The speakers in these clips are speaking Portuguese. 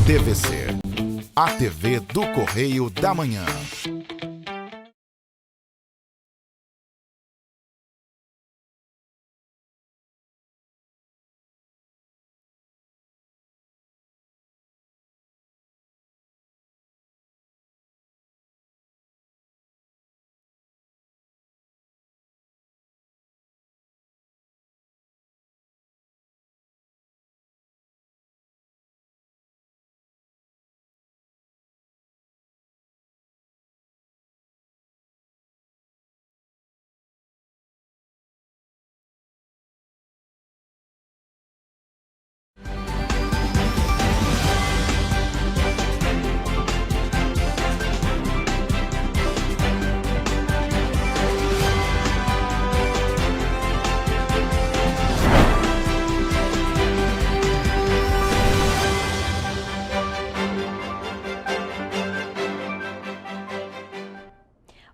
TVC, a TV do Correio da Manhã.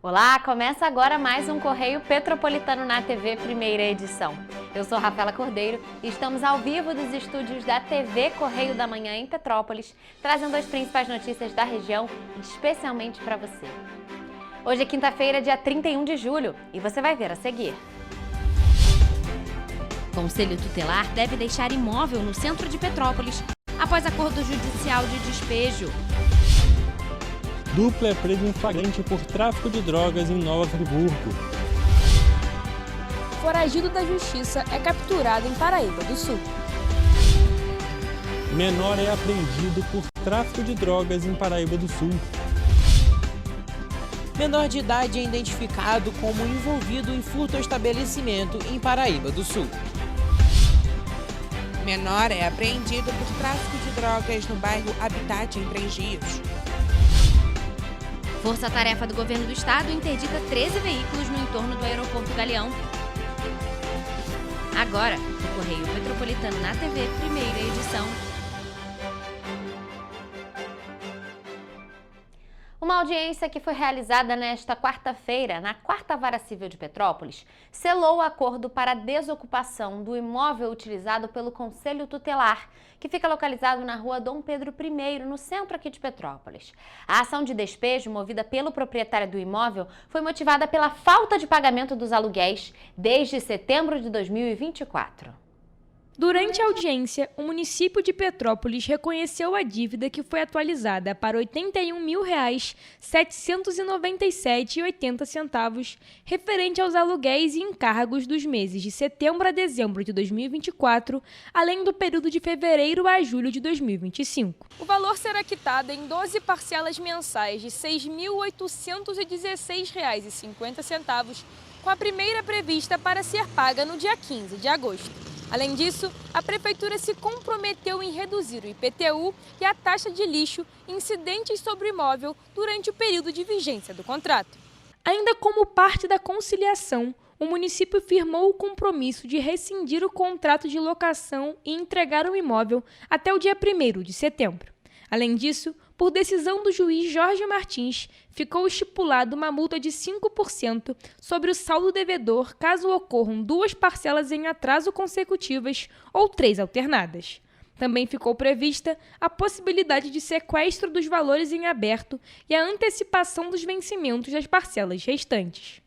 Olá, começa agora mais um Correio Petropolitano na TV, primeira edição. Eu sou Rafaela Cordeiro e estamos ao vivo dos estúdios da TV Correio da Manhã em Petrópolis, trazendo as principais notícias da região, especialmente para você. Hoje é quinta-feira, dia 31 de julho, e você vai ver a seguir. Conselho Tutelar deve deixar imóvel no centro de Petrópolis após acordo judicial de despejo. Dupla é presa em flagrante por tráfico de drogas em Nova Friburgo. Foragido da Justiça é capturado em Paraíba do Sul. Menor é apreendido por tráfico de drogas em Paraíba do Sul. Menor de idade é identificado como envolvido em furto ao estabelecimento em Paraíba do Sul. Menor é apreendido por tráfico de drogas no bairro Habitat em Três Rios. Força-tarefa do Governo do Estado interdita 13 veículos no entorno do aeroporto Galeão. Agora, o Correio Petropolitano na TV, primeira edição. Uma audiência que foi realizada nesta quarta-feira, na 4ª Vara Civil de Petrópolis, selou o acordo para a desocupação do imóvel utilizado pelo Conselho Tutelar, que fica localizado na rua Dom Pedro I, no centro aqui de Petrópolis. A ação de despejo, movida pelo proprietário do imóvel, foi motivada pela falta de pagamento dos aluguéis desde setembro de 2024. Durante a audiência, o município de Petrópolis reconheceu a dívida que foi atualizada para R$ 81.797,80 referente aos aluguéis e encargos dos meses de setembro a dezembro de 2024, além do período de fevereiro a julho de 2025. O valor será quitado em 12 parcelas mensais de R$ 6.816,50, com a primeira prevista para ser paga no dia 15 de agosto. Além disso, a Prefeitura se comprometeu em reduzir o IPTU e a taxa de lixo incidentes sobre o imóvel durante o período de vigência do contrato. Ainda como parte da conciliação, o município firmou o compromisso de rescindir o contrato de locação e entregar o imóvel até o dia 1º de setembro. Além disso, por decisão do juiz Jorge Martins, ficou estipulada uma multa de 5% sobre o saldo devedor caso ocorram 2 parcelas em atraso consecutivas ou 3 alternadas. Também ficou prevista a possibilidade de sequestro dos valores em aberto e a antecipação dos vencimentos das parcelas restantes.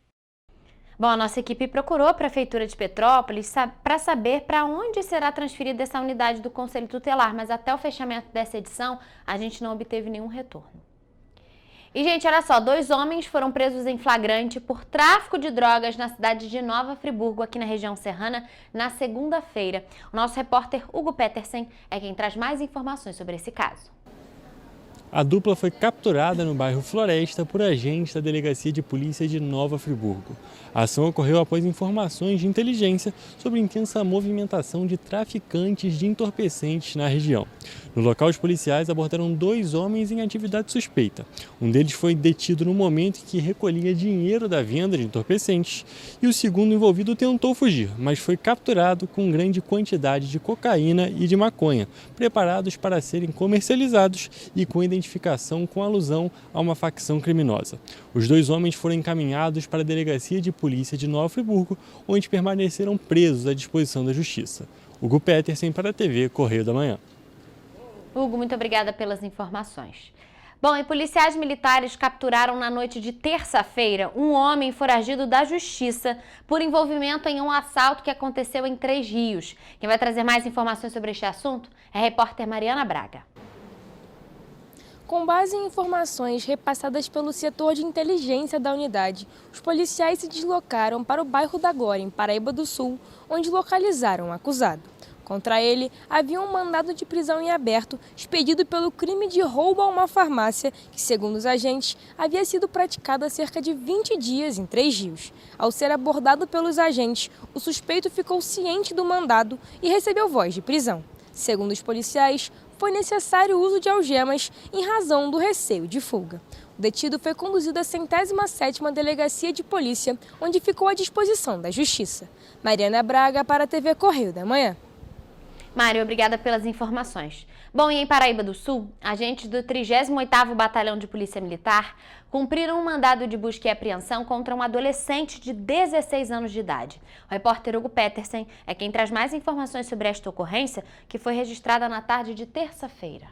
Bom, a nossa equipe procurou a Prefeitura de Petrópolis para saber para onde será transferida essa unidade do Conselho Tutelar, mas até o fechamento dessa edição a gente não obteve nenhum retorno. E, gente, olha só, 2 homens foram presos em flagrante por tráfico de drogas na cidade de Nova Friburgo, aqui na região serrana, na segunda-feira. O nosso repórter Hugo Petersen é quem traz mais informações sobre esse caso. A dupla foi capturada no bairro Floresta por agentes da Delegacia de Polícia de Nova Friburgo. A ação ocorreu após informações de inteligência sobre intensa movimentação de traficantes de entorpecentes na região. No local, os policiais abordaram 2 homens em atividade suspeita. Um deles foi detido no momento em que recolhia dinheiro da venda de entorpecentes e o segundo envolvido tentou fugir, mas foi capturado com grande quantidade de cocaína e de maconha, preparados para serem comercializados e com identificação com alusão a uma facção criminosa. Os 2 homens foram encaminhados para a Delegacia de Polícia de Nova Friburgo, onde permaneceram presos à disposição da Justiça. Hugo Petersen para a TV Correio da Manhã. Hugo, muito obrigada pelas informações. Bom, e policiais militares capturaram na noite de terça-feira um homem foragido da justiça por envolvimento em um assalto que aconteceu em Três Rios. Quem vai trazer mais informações sobre este assunto é a repórter Mariana Braga. Com base em informações repassadas pelo setor de inteligência da unidade, os policiais se deslocaram para o bairro da Glória, em Paraíba do Sul, onde localizaram o acusado. Contra ele, havia um mandado de prisão em aberto expedido pelo crime de roubo a uma farmácia que, segundo os agentes, havia sido praticado há cerca de 20 dias em Três Rios. Ao ser abordado pelos agentes, o suspeito ficou ciente do mandado e recebeu voz de prisão. Segundo os policiais, foi necessário o uso de algemas em razão do receio de fuga. O detido foi conduzido à 107ª Delegacia de Polícia, onde ficou à disposição da Justiça. Mariana Braga para a TV Correio da Manhã. Mário, obrigada pelas informações. Bom, e em Paraíba do Sul, agentes do 38º Batalhão de Polícia Militar cumpriram um mandado de busca e apreensão contra um adolescente de 16 anos de idade. O repórter Hugo Petersen é quem traz mais informações sobre esta ocorrência, que foi registrada na tarde de terça-feira.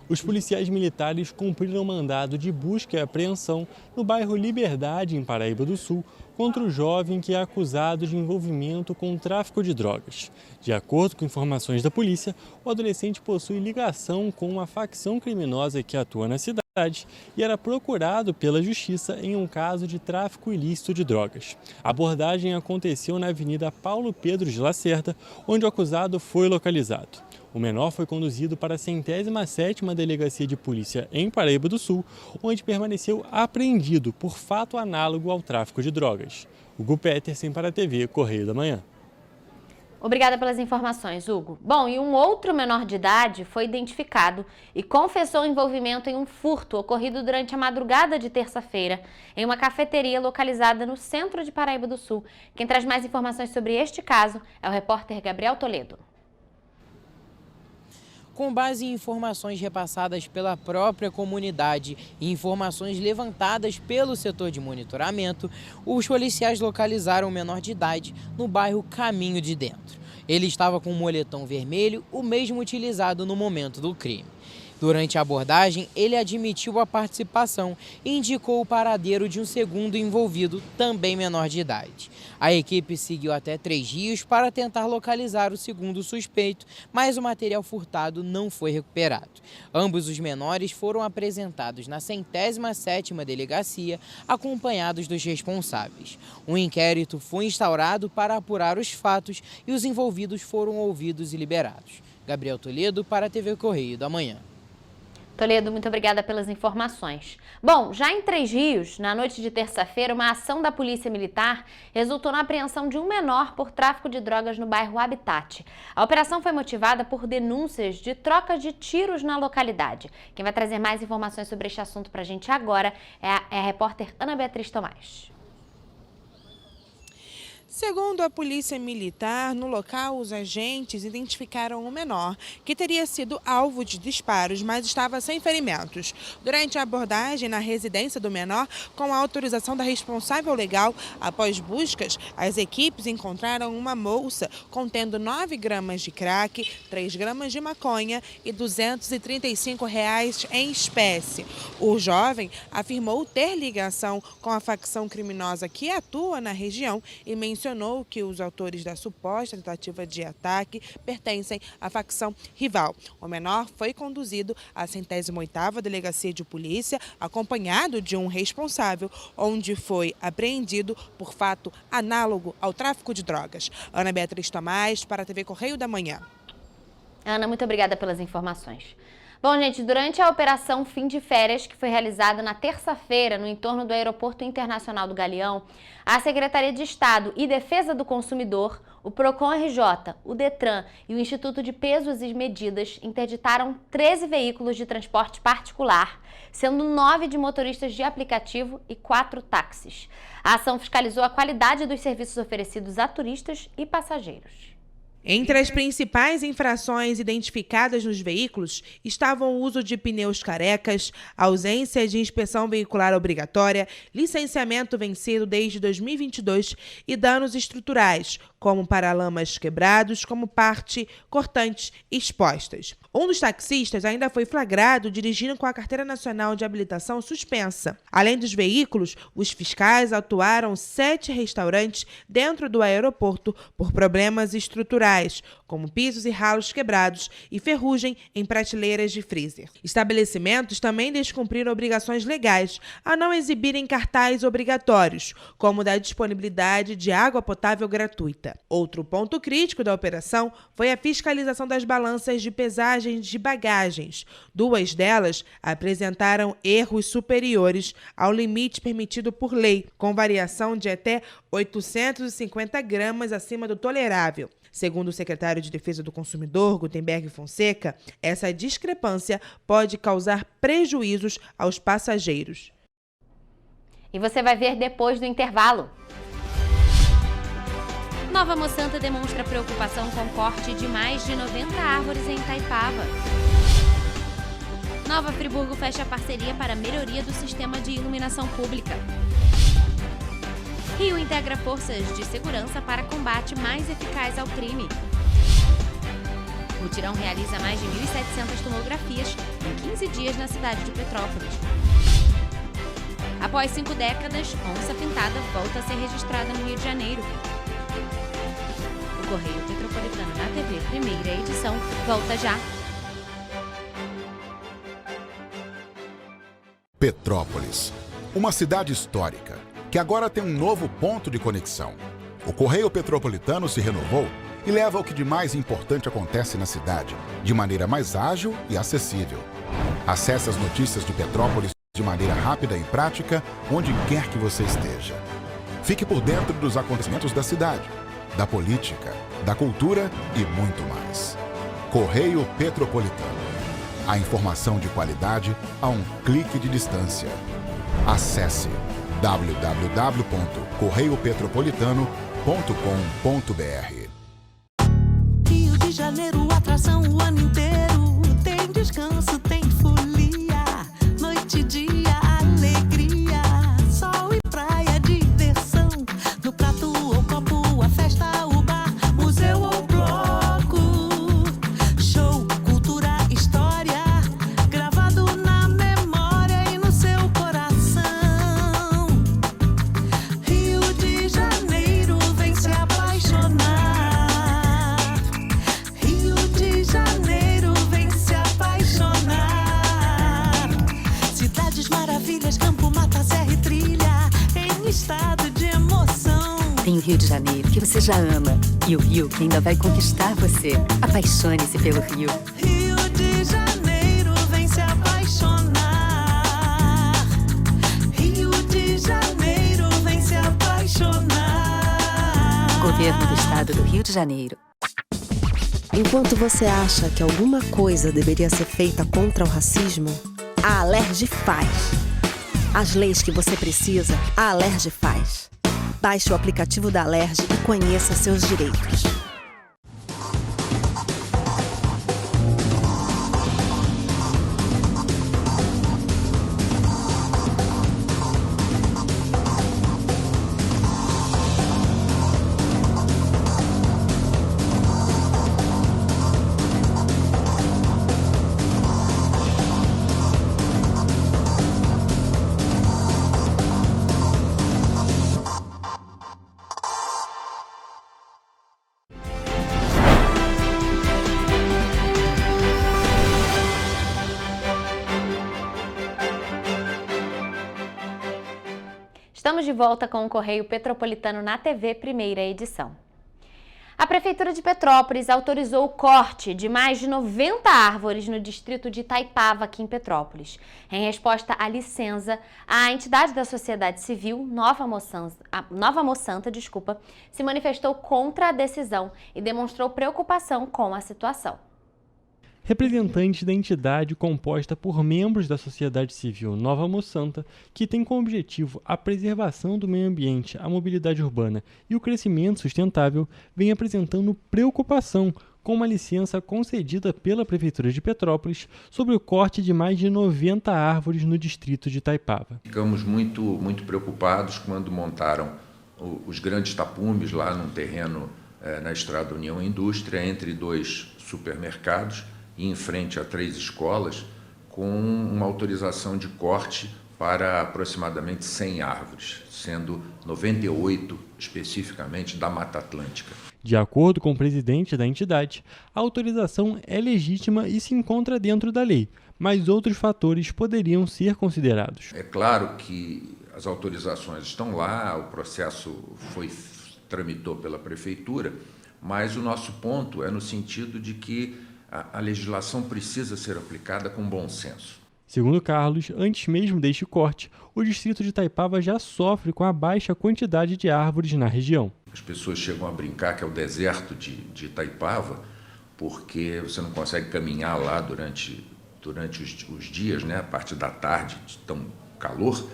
Os policiais militares cumpriram mandado de busca e apreensão no bairro Liberdade, em Paraíba do Sul, contra o jovem que é acusado de envolvimento com o tráfico de drogas. De acordo com informações da polícia, o adolescente possui ligação com uma facção criminosa que atua na cidade e era procurado pela justiça em um caso de tráfico ilícito de drogas. A abordagem aconteceu na Avenida Paulo Pedro de Lacerda, onde o acusado foi localizado. O menor foi conduzido para a 107ª Delegacia de Polícia em Paraíba do Sul, onde permaneceu apreendido por fato análogo ao tráfico de drogas. Hugo Petersen para a TV Correio da Manhã. Obrigada pelas informações, Hugo. Bom, e um outro menor de idade foi identificado e confessou envolvimento em um furto ocorrido durante a madrugada de terça-feira em uma cafeteria localizada no centro de Paraíba do Sul. Quem traz mais informações sobre este caso é o repórter Gabriel Toledo. Com base em informações repassadas pela própria comunidade e informações levantadas pelo setor de monitoramento, os policiais localizaram o menor de idade no bairro Caminho de Dentro. Ele estava com um moletom vermelho, o mesmo utilizado no momento do crime. Durante a abordagem, ele admitiu a participação e indicou o paradeiro de um segundo envolvido, também menor de idade. A equipe seguiu até Três Rios para tentar localizar o segundo suspeito, mas o material furtado não foi recuperado. Ambos os menores foram apresentados na 107ª Delegacia, acompanhados dos responsáveis. Um inquérito foi instaurado para apurar os fatos e os envolvidos foram ouvidos e liberados. Gabriel Toledo para a TV Correio da Manhã. Toledo, muito obrigada pelas informações. Bom, já em Três Rios, na noite de terça-feira, uma ação da Polícia Militar resultou na apreensão de um menor por tráfico de drogas no bairro Habitat. A operação foi motivada por denúncias de troca de tiros na localidade. Quem vai trazer mais informações sobre este assunto para a gente agora é a repórter Ana Beatriz Tomás. Segundo a Polícia Militar, no local os agentes identificaram um menor que teria sido alvo de disparos, mas estava sem ferimentos. Durante a abordagem na residência do menor, com a autorização da responsável legal, após buscas, as equipes encontraram uma bolsa contendo 9 gramas de crack, 3 gramas de maconha e R$ 235 em espécie. O jovem afirmou ter ligação com a facção criminosa que atua na região e mencionou que os autores da suposta tentativa de ataque pertencem à facção rival. O menor foi conduzido à 108ª Delegacia de Polícia, acompanhado de um responsável, onde foi apreendido por fato análogo ao tráfico de drogas. Ana Beatriz Tomás para a TV Correio da Manhã. Ana, muito obrigada pelas informações. Bom, gente, durante a Operação Fim de Férias, que foi realizada na terça-feira no entorno do Aeroporto Internacional do Galeão, a Secretaria de Estado e Defesa do Consumidor, o Procon-RJ, o Detran e o Instituto de Pesos e Medidas interditaram 13 veículos de transporte particular, sendo 9 de motoristas de aplicativo e 4 táxis. A ação fiscalizou a qualidade dos serviços oferecidos a turistas e passageiros. Entre as principais infrações identificadas nos veículos estavam o uso de pneus carecas, ausência de inspeção veicular obrigatória, licenciamento vencido desde 2022 e danos estruturais, como paralamas quebrados, como parte cortantes expostas. Um dos taxistas ainda foi flagrado dirigindo com a Carteira Nacional de Habilitação suspensa. Além dos veículos, os fiscais autuaram 7 restaurantes dentro do aeroporto por problemas estruturais, como pisos e ralos quebrados e ferrugem em prateleiras de freezer. Estabelecimentos também descumpriram obrigações legais a não exibirem cartazes obrigatórios, como o da disponibilidade de água potável gratuita. Outro ponto crítico da operação foi a fiscalização das balanças de pesagem de bagagens. 2 delas apresentaram erros superiores ao limite permitido por lei, com variação de até 850 gramas acima do tolerável. Segundo o secretário de Defesa do Consumidor, Gutenberg Fonseca, essa discrepância pode causar prejuízos aos passageiros. E você vai ver depois do intervalo. Nova Mosanta demonstra preocupação com o corte de mais de 90 árvores em Itaipava. Nova Friburgo fecha parceria para melhoria do sistema de iluminação pública. Rio integra forças de segurança para combate mais eficaz ao crime. Mutirão realiza mais de 1.700 tomografias em 15 dias na cidade de Petrópolis. Após 5 décadas, onça pintada volta a ser registrada no Rio de Janeiro. O Correio Petropolitano na TV, primeira edição, volta já. Petrópolis, uma cidade histórica, que agora tem um novo ponto de conexão. O Correio Petropolitano se renovou e leva o que de mais importante acontece na cidade, de maneira mais ágil e acessível. Acesse as notícias de Petrópolis de maneira rápida e prática, onde quer que você esteja. Fique por dentro dos acontecimentos da cidade, da política, da cultura e muito mais. Correio Petropolitano. A informação de qualidade a um clique de distância. Acesse www.correiopetropolitano.com.br. Rio de Janeiro, atração o ano inteiro. Tem descanso, tem folia, noite e dia, alegria, sol e praia, diversão. No prato ou copo, a festa, o bar, museu ou bloco. Show, cultura, história, gravado na memória e no seu coração. Rio de Janeiro, vem se apaixonar. Rio de Janeiro, vem se apaixonar. Cidades maravilhas, campo, mata, serra e trilha, em estado de emoção. Tem o Rio de Janeiro, que você já ama, e o Rio, que ainda vai conquistar você. Apaixone-se pelo Rio. Rio de Janeiro, vem se apaixonar. Rio de Janeiro, vem se apaixonar. Governo do Estado do Rio de Janeiro. Enquanto você acha que alguma coisa deveria ser feita contra o racismo, a Alerj faz. As leis que você precisa, a Alerj faz. Baixe o aplicativo da Alerj e conheça seus direitos. Estamos de volta com o Correio Petropolitano na TV, primeira edição. A Prefeitura de Petrópolis autorizou o corte de mais de 90 árvores no distrito de Itaipava, aqui em Petrópolis. Em resposta à licença, a entidade da sociedade civil, Nova Mosanta, se manifestou contra a decisão e demonstrou preocupação com a situação. Representantes da entidade composta por membros da sociedade civil Nova Mosanta, que tem como objetivo a preservação do meio ambiente, a mobilidade urbana e o crescimento sustentável, vem apresentando preocupação com uma licença concedida pela Prefeitura de Petrópolis sobre o corte de mais de 90 árvores no distrito de Itaipava. Ficamos muito preocupados quando montaram os grandes tapumes lá num terreno na Estrada União Indústria, entre 2 supermercados, e em frente a 3 escolas, com uma autorização de corte para aproximadamente 100 árvores, sendo 98 especificamente da Mata Atlântica. De acordo com o presidente da entidade, a autorização é legítima e se encontra dentro da lei, mas outros fatores poderiam ser considerados. É claro que as autorizações estão lá, o processo tramitou pela prefeitura, mas o nosso ponto é no sentido de que a legislação precisa ser aplicada com bom senso. Segundo Carlos, antes mesmo deste corte, o distrito de Itaipava já sofre com a baixa quantidade de árvores na região. As pessoas chegam a brincar que é o deserto de Itaipava, porque você não consegue caminhar lá durante os dias, né, a partir da tarde, de tão calor.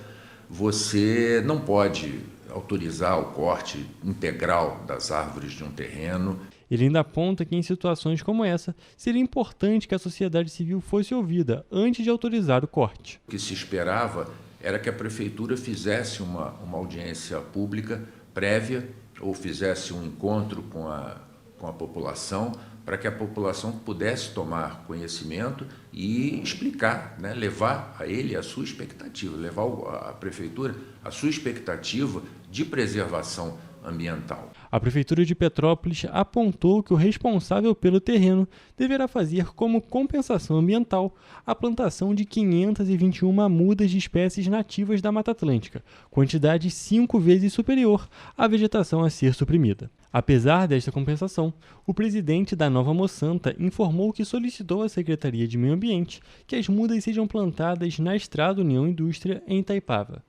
Você não pode autorizar o corte integral das árvores de um terreno. Ele ainda aponta que em situações como essa, seria importante que a sociedade civil fosse ouvida antes de autorizar o corte. O que se esperava era que a prefeitura fizesse uma audiência pública prévia ou fizesse um encontro com a população, para que a população pudesse tomar conhecimento e explicar, né, levar a ele a sua expectativa, levar a prefeitura a sua expectativa de preservação ambiental. A Prefeitura de Petrópolis apontou que o responsável pelo terreno deverá fazer como compensação ambiental a plantação de 521 mudas de espécies nativas da Mata Atlântica, quantidade 5 vezes superior à vegetação a ser suprimida. Apesar desta compensação, o presidente da Nova Moçanta informou que solicitou à Secretaria de Meio Ambiente que as mudas sejam plantadas na Estrada União Indústria, em Itaipava.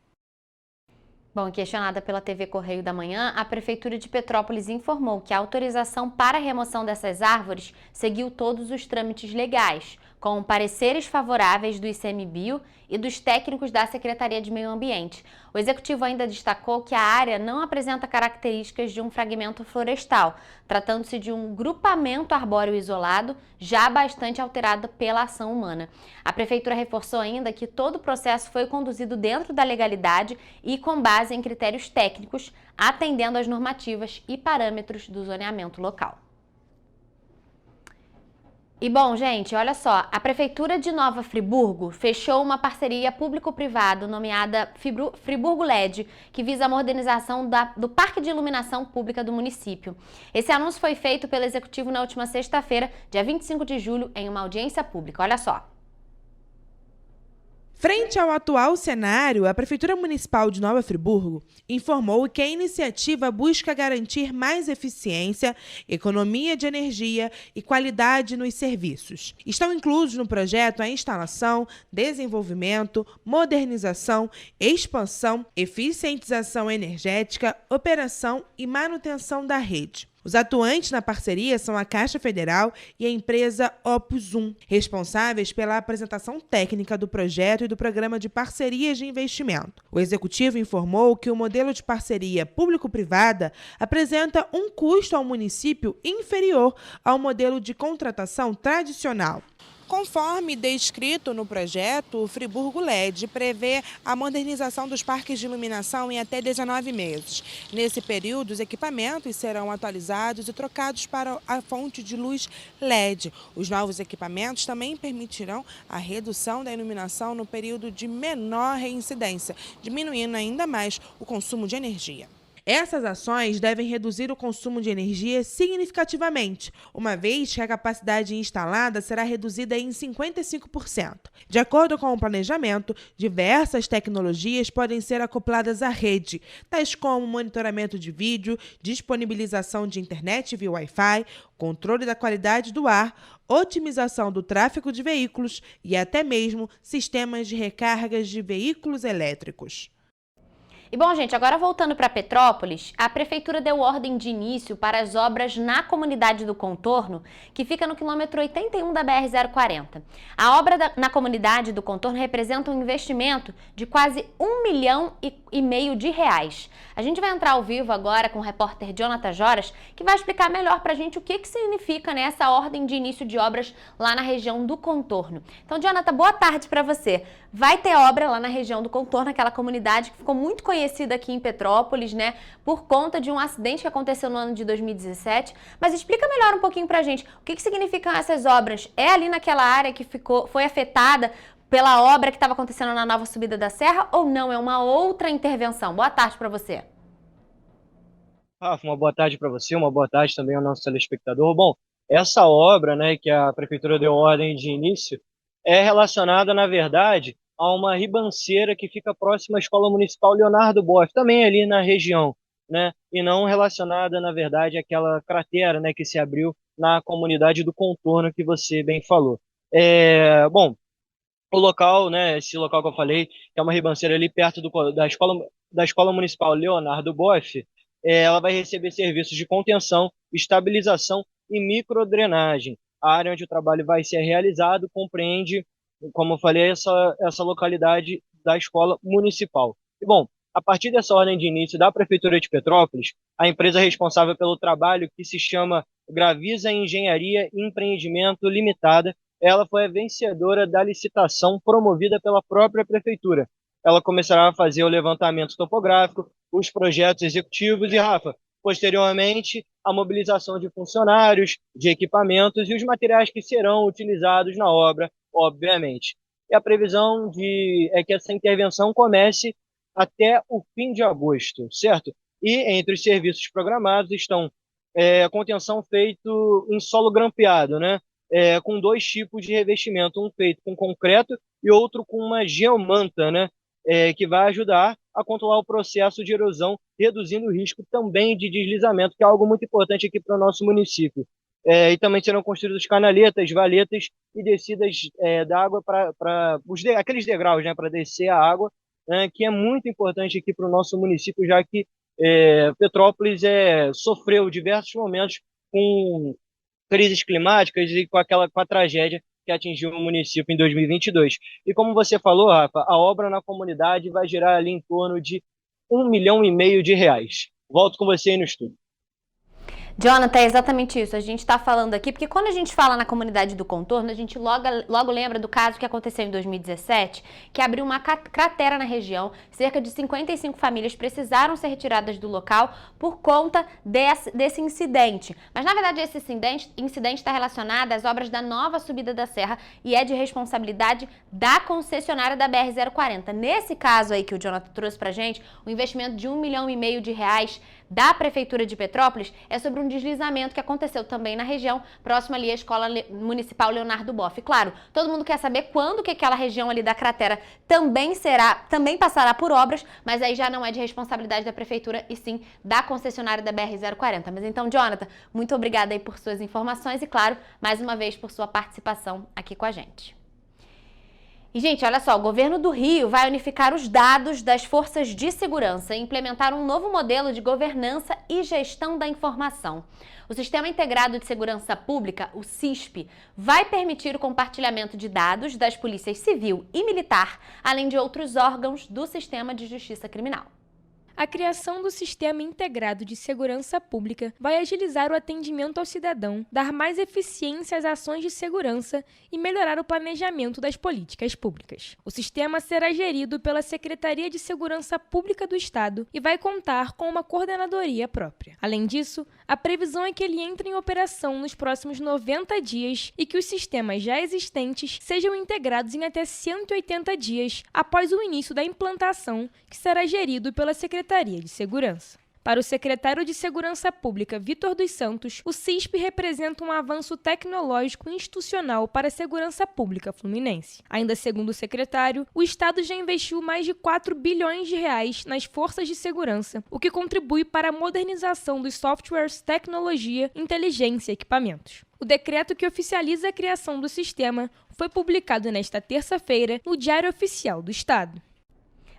Bom, questionada pela TV Correio da Manhã, a Prefeitura de Petrópolis informou que a autorização para a remoção dessas árvores seguiu todos os trâmites legais, com pareceres favoráveis do ICMBio e dos técnicos da Secretaria de Meio Ambiente. O Executivo ainda destacou que a área não apresenta características de um fragmento florestal, tratando-se de um grupamento arbóreo isolado, já bastante alterado pela ação humana. A Prefeitura reforçou ainda que todo o processo foi conduzido dentro da legalidade e com base em critérios técnicos, atendendo às normativas e parâmetros do zoneamento local. E bom, gente, olha só, a Prefeitura de Nova Friburgo fechou uma parceria público-privado nomeada Friburgo LED, que visa a modernização do Parque de Iluminação Pública do município. Esse anúncio foi feito pelo Executivo na última sexta-feira, dia 25 de julho, em uma audiência pública. Olha só. Frente ao atual cenário, a Prefeitura Municipal de Nova Friburgo informou que a iniciativa busca garantir mais eficiência, economia de energia e qualidade nos serviços. Estão inclusos no projeto a instalação, desenvolvimento, modernização, expansão, eficientização energética, operação e manutenção da rede. Os atuantes na parceria são a Caixa Federal e a empresa Opus 1, responsáveis pela apresentação técnica do projeto e do programa de parcerias de investimento. O Executivo informou que o modelo de parceria público-privada apresenta um custo ao município inferior ao modelo de contratação tradicional. Conforme descrito no projeto, o Friburgo LED prevê a modernização dos parques de iluminação em até 19 meses. Nesse período, os equipamentos serão atualizados e trocados para a fonte de luz LED. Os novos equipamentos também permitirão a redução da iluminação no período de menor reincidência, diminuindo ainda mais o consumo de energia. Essas ações devem reduzir o consumo de energia significativamente, uma vez que a capacidade instalada será reduzida em 55%. De acordo com o planejamento, diversas tecnologias podem ser acopladas à rede, tais como monitoramento de vídeo, disponibilização de internet via Wi-Fi, controle da qualidade do ar, otimização do tráfego de veículos e até mesmo sistemas de recargas de veículos elétricos. E bom, gente, agora voltando para Petrópolis, a Prefeitura deu ordem de início para as obras na comunidade do Contorno, que fica no quilômetro 81 da BR-040. A obra na comunidade do Contorno representa um investimento de quase R$1,5 milhão. A gente vai entrar ao vivo agora com o repórter Jonathan Joras, que vai explicar melhor para a gente o que significa, né, essa ordem de início de obras lá na região do Contorno. Então, Jonathan, boa tarde para você. Vai ter obra lá na região do Contorno, aquela comunidade que ficou muito conhecida conhecida aqui em Petrópolis, né, por conta de um acidente que aconteceu no ano de 2017. Mas explica melhor um pouquinho pra gente, o que significam essas obras? É ali naquela área que foi afetada pela obra que estava acontecendo na nova subida da serra ou não? É uma outra intervenção? Boa tarde para você. Rafa, uma boa tarde para você, uma boa tarde também ao nosso telespectador. Bom, essa obra, né, que a Prefeitura deu ordem de início, é relacionada, na verdade, a uma ribanceira que fica próxima à Escola Municipal Leonardo Boff, também ali na região, né, e não relacionada, na verdade, àquela cratera, né, que se abriu na comunidade do Contorno que você bem falou. Bom, o local, né, esse local que eu falei, que é uma ribanceira ali perto da Escola Municipal Leonardo Boff, ela vai receber serviços de contenção, estabilização e microdrenagem. A área onde o trabalho vai ser realizado compreende, como eu falei, essa localidade da escola municipal. E, bom, a partir dessa ordem de início da Prefeitura de Petrópolis, a empresa responsável pelo trabalho, que se chama Gravisa Engenharia e Empreendimento Limitada, ela foi a vencedora da licitação promovida pela própria Prefeitura. Ela começará a fazer o levantamento topográfico, os projetos executivos e, Rafa, posteriormente, a mobilização de funcionários, de equipamentos e os materiais que serão utilizados na obra, obviamente. E a previsão é que essa intervenção comece até o fim de agosto, certo? E entre os serviços programados estão a contenção feito em solo grampeado, né? Com 2 tipos de revestimento, um feito com concreto e outro com uma geomanta, né? Que vai ajudar a controlar o processo de erosão, reduzindo o risco também de deslizamento, que é algo muito importante aqui para o nosso município. E também serão construídos canaletas, valetas e descidas d'água para aqueles degraus, né, para descer a água, que é muito importante aqui para o nosso município, já que Petrópolis sofreu diversos momentos com crises climáticas e com a tragédia que atingiu o município em 2022. E como você falou, Rafa, a obra na comunidade vai gerar ali em torno de R$1,5 milhão. Volto com você aí no estúdio. Jonathan, é exatamente isso. A gente está falando aqui, porque quando a gente fala na comunidade do Contorno, a gente logo lembra do caso que aconteceu em 2017, que abriu uma cratera na região. Cerca de 55 famílias precisaram ser retiradas do local por conta desse incidente. Mas, na verdade, esse incidente está relacionado às obras da nova subida da serra e é de responsabilidade da concessionária da BR-040. Nesse caso aí que o Jonathan trouxe pra gente, o investimento de R$1,5 milhão da Prefeitura de Petrópolis é sobre um deslizamento que aconteceu também na região, próximo ali à Escola Municipal Leonardo Boff. Claro, todo mundo quer saber quando que aquela região ali da cratera também passará por obras, mas aí já não é de responsabilidade da Prefeitura e sim da concessionária da BR-040. Mas então, Jonathan, muito obrigada aí por suas informações e, claro, mais uma vez por sua participação aqui com a gente. E, gente, olha só, o governo do Rio vai unificar os dados das forças de segurança e implementar um novo modelo de governança e gestão da informação. O Sistema Integrado de Segurança Pública, o SISP, vai permitir o compartilhamento de dados das polícias civil e militar, além de outros órgãos do sistema de justiça criminal. A criação do Sistema Integrado de Segurança Pública vai agilizar o atendimento ao cidadão, dar mais eficiência às ações de segurança e melhorar o planejamento das políticas públicas. O sistema será gerido pela Secretaria de Segurança Pública do Estado e vai contar com uma coordenadoria própria. Além disso, a previsão é que ele entre em operação nos próximos 90 dias e que os sistemas já existentes sejam integrados em até 180 dias após o início da implantação, que será gerido pela Secretaria de Segurança. Para o secretário de Segurança Pública, Vitor dos Santos, o SISP representa um avanço tecnológico e institucional para a segurança pública fluminense. Ainda segundo o secretário, o Estado já investiu mais de R$4 bilhões nas forças de segurança, o que contribui para a modernização dos softwares, tecnologia, inteligência e equipamentos. O decreto que oficializa a criação do sistema foi publicado nesta terça-feira no Diário Oficial do Estado.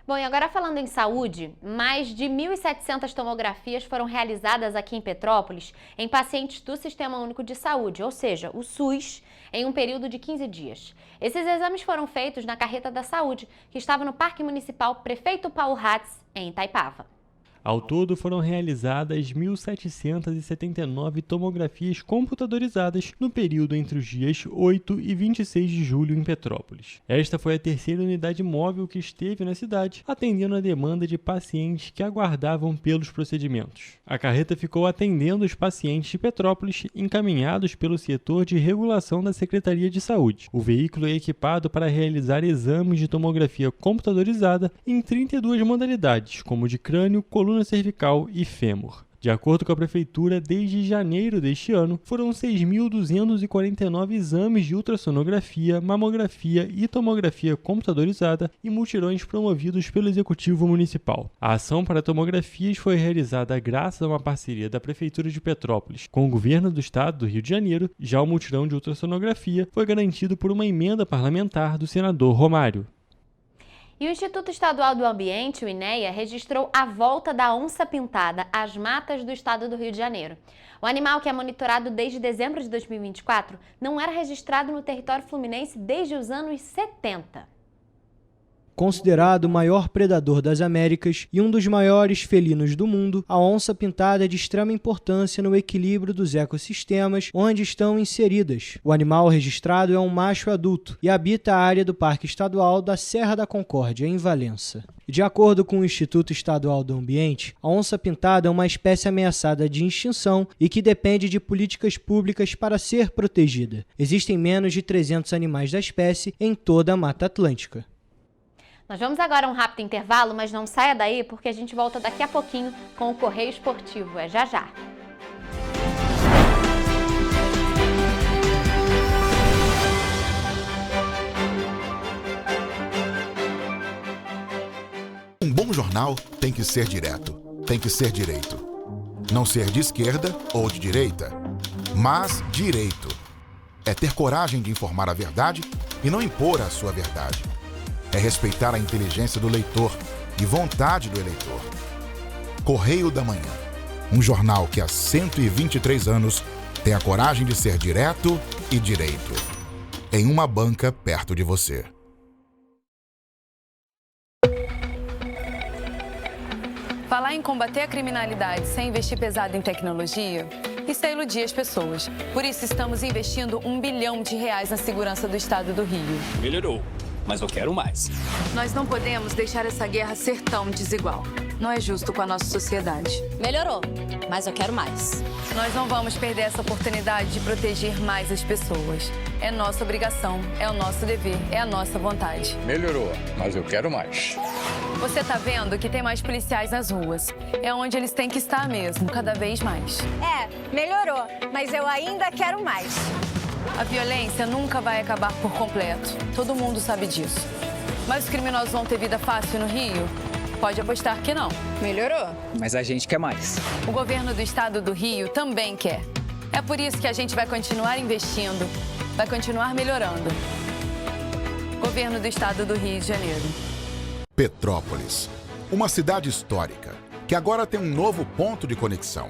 Bom, e agora falando em saúde, mais de 1.700 tomografias foram realizadas aqui em Petrópolis em pacientes do Sistema Único de Saúde, ou seja, o SUS, em um período de 15 dias. Esses exames foram feitos na Carreta da Saúde, que estava no Parque Municipal Prefeito Paulo Hatz, em Itaipava. Ao todo, foram realizadas 1.779 tomografias computadorizadas no período entre os dias 8 e 26 de julho em Petrópolis. Esta foi a terceira unidade móvel que esteve na cidade, atendendo a demanda de pacientes que aguardavam pelos procedimentos. A carreta ficou atendendo os pacientes de Petrópolis encaminhados pelo setor de regulação da Secretaria de Saúde. O veículo é equipado para realizar exames de tomografia computadorizada em 32 modalidades, como de crânio, coluna cervical e fêmur. De acordo com a Prefeitura, desde janeiro deste ano, foram 6.249 exames de ultrassonografia, mamografia e tomografia computadorizada e mutirões promovidos pelo Executivo Municipal. A ação para tomografias foi realizada graças a uma parceria da Prefeitura de Petrópolis com o Governo do Estado do Rio de Janeiro. Já o mutirão de ultrassonografia foi garantido por uma emenda parlamentar do senador Romário. E o Instituto Estadual do Ambiente, o INEA, registrou a volta da onça-pintada às matas do estado do Rio de Janeiro. O animal, que é monitorado desde dezembro de 2024, não era registrado no território fluminense desde os anos 70. Considerado o maior predador das Américas e um dos maiores felinos do mundo, a onça-pintada é de extrema importância no equilíbrio dos ecossistemas onde estão inseridas. O animal registrado é um macho adulto e habita a área do Parque Estadual da Serra da Concórdia, em Valença. De acordo com o Instituto Estadual do Ambiente, a onça-pintada é uma espécie ameaçada de extinção e que depende de políticas públicas para ser protegida. Existem menos de 300 animais da espécie em toda a Mata Atlântica. Nós vamos agora a um rápido intervalo, mas não saia daí porque a gente volta daqui a pouquinho com o Correio Esportivo. É já já. Um bom jornal tem que ser direto, tem que ser direito. Não ser de esquerda ou de direita, mas direito. É ter coragem de informar a verdade e não impor a sua verdade. É respeitar a inteligência do leitor e vontade do eleitor. Correio da Manhã, um jornal que há 123 anos tem a coragem de ser direto e direito. Em uma banca perto de você. Falar em combater a criminalidade sem investir pesado em tecnologia, isso é iludir as pessoas. Por isso estamos investindo R$1 bilhão na segurança do estado do Rio. Melhorou, mas eu quero mais. Nós não podemos deixar essa guerra ser tão desigual. Não é justo com a nossa sociedade. Melhorou, mas eu quero mais. Nós não vamos perder essa oportunidade de proteger mais as pessoas. É nossa obrigação, é o nosso dever, é a nossa vontade. Melhorou, mas eu quero mais. Você tá vendo que tem mais policiais nas ruas. É onde eles têm que estar mesmo, cada vez mais. Melhorou, mas eu ainda quero mais. A violência nunca vai acabar por completo. Todo mundo sabe disso. Mas os criminosos vão ter vida fácil no Rio? Pode apostar que não. Melhorou. Mas a gente quer mais. O governo do estado do Rio também quer. É por isso que a gente vai continuar investindo, vai continuar melhorando. Governo do estado do Rio de Janeiro. Petrópolis, uma cidade histórica que agora tem um novo ponto de conexão.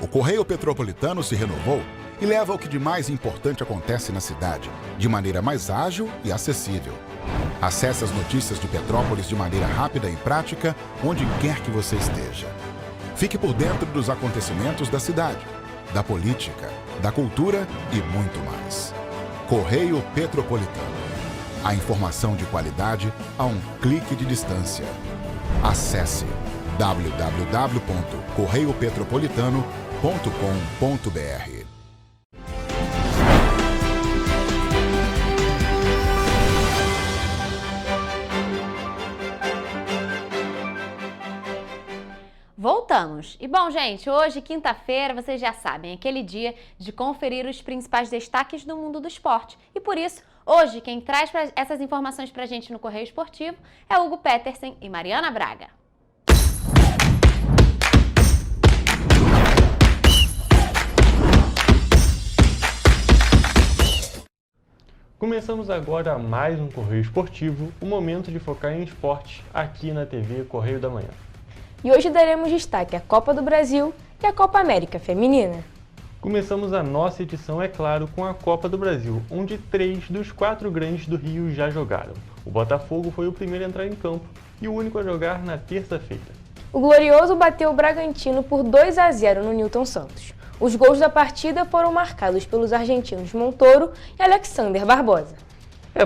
O Correio Petropolitano se renovou e leva o que de mais importante acontece na cidade, de maneira mais ágil e acessível. Acesse as notícias de Petrópolis de maneira rápida e prática, onde quer que você esteja. Fique por dentro dos acontecimentos da cidade, da política, da cultura e muito mais. Correio Petropolitano. A informação de qualidade a um clique de distância. Acesse www.correiopetropolitano.com.br. Voltamos. E bom, gente, hoje, quinta-feira, vocês já sabem, é aquele dia de conferir os principais destaques do mundo do esporte. E por isso, hoje, quem traz essas informações pra gente no Correio Esportivo é Hugo Petersen e Mariana Braga. Começamos agora mais um Correio Esportivo, o momento de focar em esporte aqui na TV Correio da Manhã. E hoje daremos destaque à Copa do Brasil e à Copa América Feminina. Começamos a nossa edição, é claro, com a Copa do Brasil, onde 3 dos 4 grandes do Rio já jogaram. O Botafogo foi o primeiro a entrar em campo e o único a jogar na terça-feira. O Glorioso bateu o Bragantino por 2-0 no Newton Santos. Os gols da partida foram marcados pelos argentinos Montoro e Alexander Barbosa.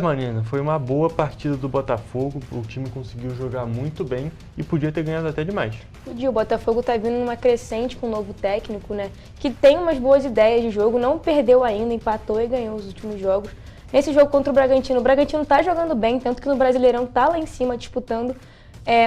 Marina, foi uma boa partida do Botafogo, o time conseguiu jogar muito bem e podia ter ganhado até demais. O Botafogo está vindo numa crescente com um novo técnico, né? Que tem umas boas ideias de jogo, não perdeu ainda, empatou e ganhou os últimos jogos. Nesse jogo contra o Bragantino está jogando bem, tanto que no Brasileirão está lá em cima disputando.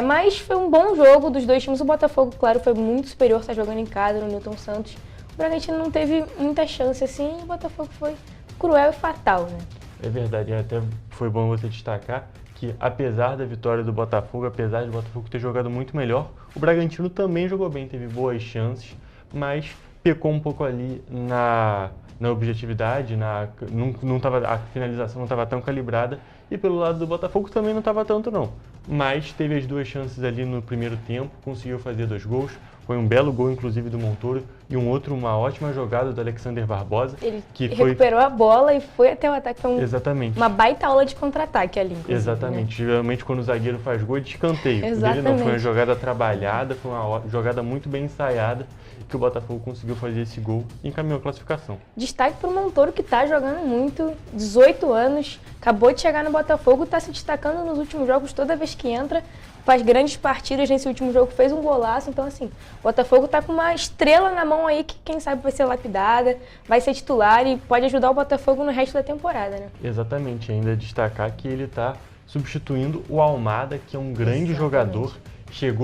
Mas foi um bom jogo dos dois times. O Botafogo, claro, foi muito superior, está jogando em casa no Newton Santos. O Bragantino não teve muita chance assim e o Botafogo foi cruel e fatal, né? É verdade, até foi bom você destacar que apesar da vitória do Botafogo, apesar de o Botafogo ter jogado muito melhor, o Bragantino também jogou bem, teve boas chances, mas pecou um pouco ali na objetividade, a finalização não estava tão calibrada e pelo lado do Botafogo também não estava tanto não. Mas teve as duas chances ali no primeiro tempo, conseguiu fazer 2 gols, foi um belo gol inclusive do Montoro e uma ótima jogada do Alexander Barbosa. Ele recuperou a bola e foi até o ataque, foi Exatamente. Uma baita aula de contra-ataque ali. Exatamente, né? Geralmente quando o zagueiro faz gol é de escanteio. Exatamente. Dele não, foi uma jogada trabalhada, foi uma jogada muito bem ensaiada que o Botafogo conseguiu fazer esse gol e encaminhou a classificação. Destaque para o Montoro, que está jogando muito, 18 anos, acabou de chegar no Botafogo, está se destacando nos últimos jogos, toda vez que entra, faz grandes partidas. Nesse último jogo fez um golaço, então assim, o Botafogo está com uma estrela na mão aí que quem sabe vai ser lapidada, vai ser titular e pode ajudar o Botafogo no resto da temporada, né? Exatamente, ainda destacar que ele está substituindo o Almada, que é um grande jogador,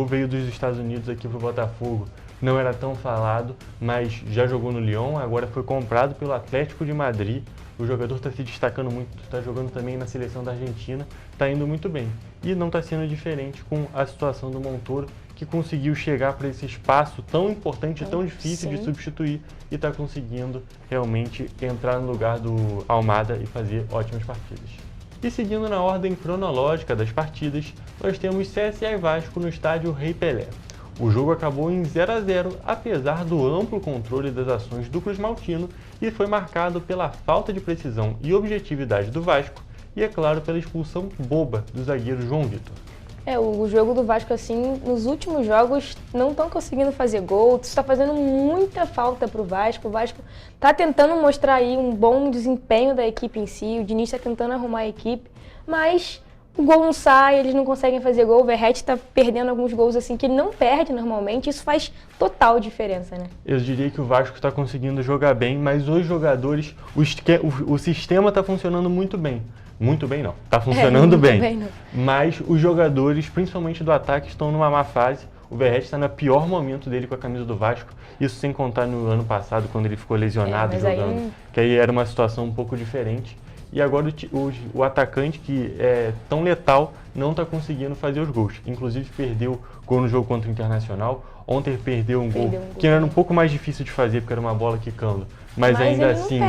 veio dos Estados Unidos aqui para o Botafogo. Não era tão falado, mas já jogou no Lyon, agora foi comprado pelo Atlético de Madrid. O jogador está se destacando muito, está jogando também na seleção da Argentina, está indo muito bem. E não está sendo diferente com a situação do Montoro, que conseguiu chegar para esse espaço tão importante, tão difícil de substituir e está conseguindo realmente entrar no lugar do Almada e fazer ótimas partidas. E seguindo na ordem cronológica das partidas, nós temos CSA e Vasco no estádio Rei Pelé. O jogo acabou em 0-0, apesar do amplo controle das ações do Cruz Maltino e foi marcado pela falta de precisão e objetividade do Vasco e, é claro, pela expulsão boba do zagueiro João Vitor. O jogo do Vasco, assim, nos últimos jogos não estão conseguindo fazer gol, isso está fazendo muita falta para o Vasco. O Vasco está tentando mostrar aí um bom desempenho da equipe em si, o Diniz está tentando arrumar a equipe, mas o gol não sai, eles não conseguem fazer gol, o Verratti está perdendo alguns gols assim que ele não perde normalmente, isso faz total diferença, né? Eu diria que o Vasco está conseguindo jogar bem, mas os jogadores, o sistema está funcionando muito bem. Muito bem não, está funcionando bem. Mas os jogadores, principalmente do ataque, estão numa má fase. O Verratti está no pior momento dele com a camisa do Vasco, isso sem contar no ano passado, quando ele ficou lesionado jogando, que aí era uma situação um pouco diferente. E agora o atacante, que é tão letal, não está conseguindo fazer os gols. Inclusive perdeu gol no jogo contra o Internacional. Ontem perdeu um gol que era um pouco mais difícil de fazer, porque era uma bola quicando. Mas ainda assim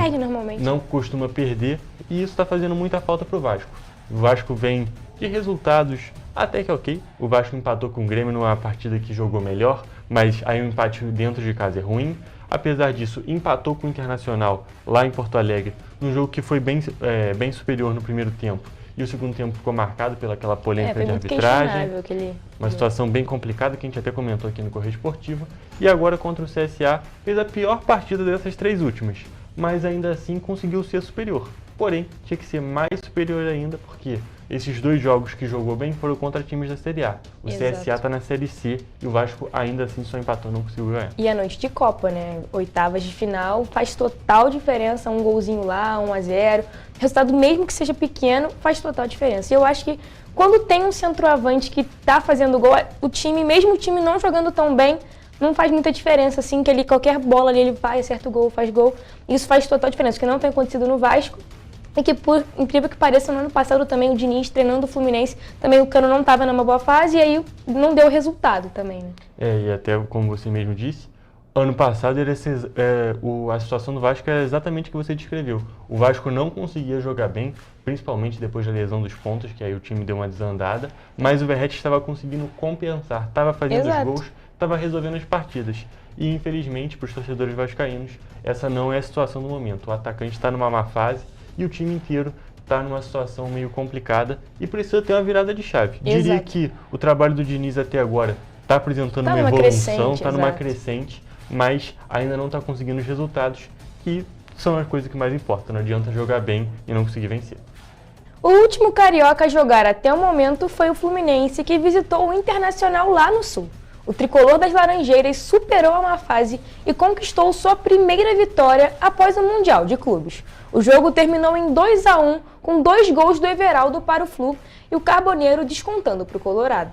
não costuma perder e isso está fazendo muita falta para o Vasco. O Vasco vem de resultados até que ok. O Vasco empatou com o Grêmio numa partida que jogou melhor, mas aí o empate dentro de casa é ruim. Apesar disso, empatou com o Internacional lá em Porto Alegre, num jogo que foi bem superior no primeiro tempo. E o segundo tempo ficou marcado pelaquela polêmica de arbitragem. Uma situação bem complicada que a gente até comentou aqui no Correio Esportivo. E agora contra o CSA fez a pior partida dessas 3 últimas, mas ainda assim conseguiu ser superior. Porém, tinha que ser mais superior ainda, porque esses 2 jogos que jogou bem foram contra times da Série A. O CSA está na Série C e o Vasco ainda assim só empatou, não conseguiu ganhar. E a noite de Copa, né? Oitavas de final, faz total diferença, um golzinho lá, 1-0. Resultado mesmo que seja pequeno, faz total diferença. E eu acho que quando tem um centroavante que está fazendo gol, mesmo o time não jogando tão bem, não faz muita diferença, assim, que qualquer bola ali ele vai, acerta o gol, faz gol. Isso faz total diferença, porque não tem acontecido no Vasco. E que, por incrível que pareça, no ano passado também o Diniz treinando o Fluminense, também o Cano não estava numa boa fase e aí não deu resultado também, né? E até como você mesmo disse, ano passado a situação do Vasco era exatamente o que você descreveu. O Vasco não conseguia jogar bem, principalmente depois da lesão dos pontos, que aí o time deu uma desandada, mas o Verratti estava conseguindo compensar, estava fazendo os gols, estava resolvendo as partidas. E infelizmente, para os torcedores vascaínos, essa não é a situação do momento. O atacante está numa má fase, e o time inteiro está numa situação meio complicada e precisa ter uma virada de chave. Diria que o trabalho do Diniz até agora está apresentando Tá uma numa evolução, crescente, está numa exato. crescente, mas ainda não está conseguindo os resultados, que são as coisas que mais importam. Não adianta jogar bem e não conseguir vencer. O último carioca a jogar até o momento foi o Fluminense, que visitou o Internacional lá no Sul. O tricolor das Laranjeiras superou a má fase e conquistou sua primeira vitória após o Mundial de Clubes. O jogo terminou em 2-1, com 2 gols do Everaldo para o Flu e o Carboneiro descontando para o Colorado.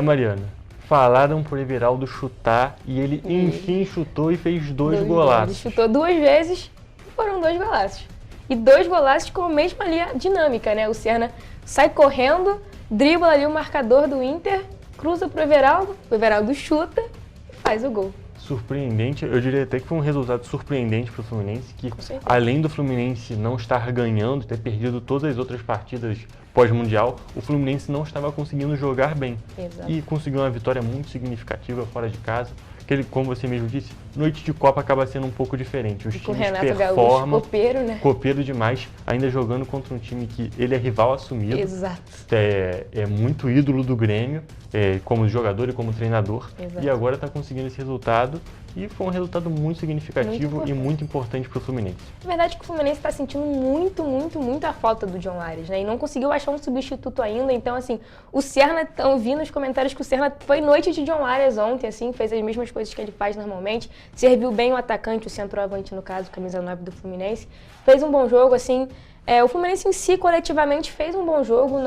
Mariana, falaram pro Everaldo chutar e ele enfim chutou e fez 2 golaços. Ele chutou 2 vezes e foram 2 golaços. E 2 golaços com a mesma dinâmica, né? O Serna sai correndo, dribla ali o marcador do Inter, cruza pro o Everaldo chuta e faz o gol. Surpreendente, eu diria até que foi um resultado surpreendente para o Fluminense, que além do Fluminense não estar ganhando, ter perdido todas as outras partidas pós-mundial, o Fluminense não estava conseguindo jogar bem. Exato. E conseguiu uma vitória muito significativa fora de casa. Que, como você mesmo disse, noite de Copa acaba sendo um pouco diferente. Os E com o times Renato performam, Gaúcho, copeiro, né? copeiro demais, ainda jogando contra um time que ele é rival assumido. Exato. É muito ídolo do Grêmio, como jogador e como treinador. Exato. E agora está conseguindo esse resultado. E foi um resultado muito significativo e muito importante para o Fluminense. Na verdade, que o Fluminense está sentindo muita falta do John Ares, né? E não conseguiu achar um substituto ainda. Então, assim, o Serna, eu vi nos comentários que o Serna foi noite de John Ares ontem, assim, fez as mesmas coisas que ele faz normalmente. Serviu bem o atacante, o centroavante, no caso, camisa 9 do Fluminense. Fez um bom jogo, assim. O Fluminense em si, coletivamente, fez um bom jogo.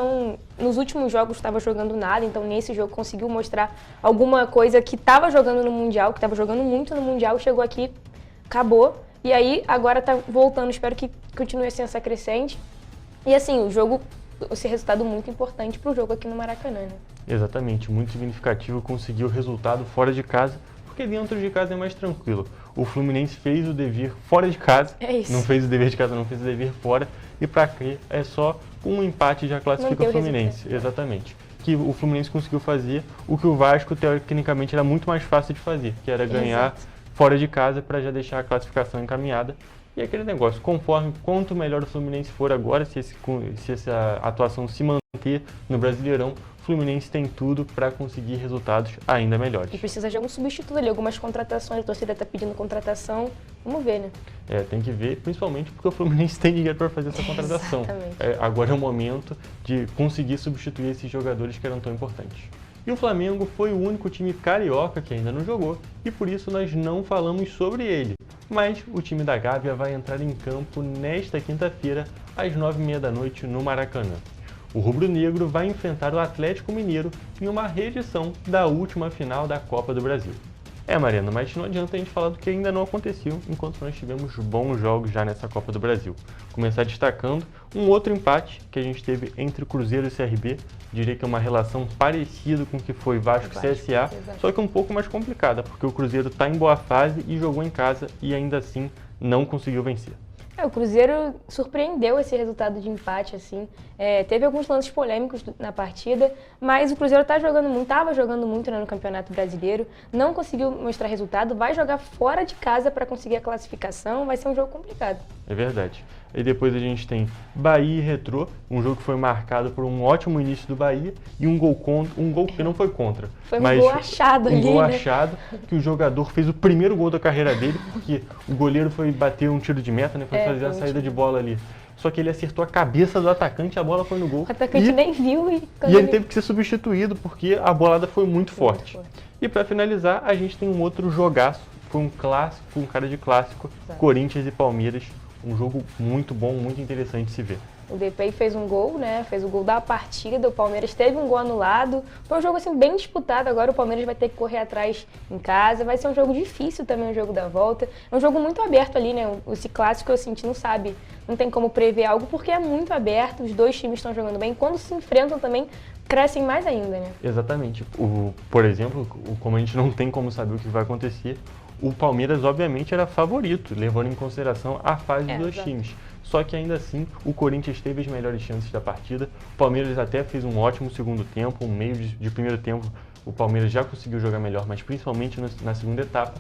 Nos últimos jogos estava jogando nada, então nesse jogo conseguiu mostrar alguma coisa que estava jogando no Mundial, que estava jogando muito no Mundial, chegou aqui, acabou. E aí, agora está voltando, espero que continue assim essa crescente. E assim, o jogo, esse resultado muito importante para o jogo aqui no Maracanã, né? Exatamente, muito significativo, conseguiu o resultado fora de casa, porque dentro de casa é mais tranquilo. O Fluminense fez o dever fora de casa, não fez o dever de casa, não fez o dever fora, e para quê? É só um empate já classifica o Fluminense. Exatamente. Que o Fluminense conseguiu fazer o que o Vasco, tecnicamente, era muito mais fácil de fazer, que era ganhar fora de casa para já deixar a classificação encaminhada. E aquele negócio, quanto melhor o Fluminense for agora, se essa atuação se manter no Brasileirão, o Fluminense tem tudo para conseguir resultados ainda melhores. E precisa de algum substituto ali, algumas contratações, a torcida está pedindo contratação, vamos ver, né? Tem que ver, principalmente porque o Fluminense tem dinheiro para fazer essa contratação. Agora é o momento de conseguir substituir esses jogadores que eram tão importantes. E o Flamengo foi o único time carioca que ainda não jogou, e por isso nós não falamos sobre ele. Mas o time da Gávea vai entrar em campo nesta quinta-feira, às 9h30 da noite, no Maracanã. O rubro-negro vai enfrentar o Atlético Mineiro em uma reedição da última final da Copa do Brasil. Mariana, mas não adianta a gente falar do que ainda não aconteceu, enquanto nós tivemos bons jogos já nessa Copa do Brasil. Começar destacando um outro empate que a gente teve entre Cruzeiro e CRB, diria que é uma relação parecida com o que foi Vasco e CSA, só que um pouco mais complicada, porque o Cruzeiro está em boa fase e jogou em casa e ainda assim não conseguiu vencer. O Cruzeiro surpreendeu esse resultado de empate, assim. Teve alguns lances polêmicos na partida, mas o Cruzeiro estava jogando muito, né, no Campeonato Brasileiro, não conseguiu mostrar resultado, vai jogar fora de casa para conseguir a classificação, vai ser um jogo complicado. É verdade. E depois a gente tem Bahia e Retrô, um jogo que foi marcado por um ótimo início do Bahia e um gol que não foi contra. Foi um gol achado ali, Um gol né? achado, que o jogador fez o primeiro gol da carreira dele, porque o goleiro foi bater um tiro de meta, né, foi fazer a saída de bola ali. Só que ele acertou a cabeça do atacante e a bola foi no gol. O atacante nem viu e ele teve que ser substituído porque a bolada foi muito forte. E para finalizar, a gente tem um outro jogaço, foi um clássico, um cara de clássico, Corinthians e Palmeiras. Um jogo muito bom, muito interessante de se ver. O DPI fez um gol, né? Fez o gol da partida, o Palmeiras teve um gol anulado. Foi um jogo assim bem disputado, agora o Palmeiras vai ter que correr atrás em casa. Vai ser um jogo difícil também, o jogo da volta. É um jogo muito aberto ali, né? Esse clássico, assim, a gente não sabe, não tem como prever algo, porque é muito aberto, os dois times estão jogando bem. Quando se enfrentam também, crescem mais ainda, né? Exatamente. Por exemplo, como a gente não tem como saber o que vai acontecer, o Palmeiras, obviamente, era favorito, levando em consideração a fase dos dois times. Só que ainda assim, o Corinthians teve as melhores chances da partida. O Palmeiras até fez um ótimo segundo tempo, um meio de primeiro tempo. O Palmeiras já conseguiu jogar melhor, mas principalmente na segunda etapa.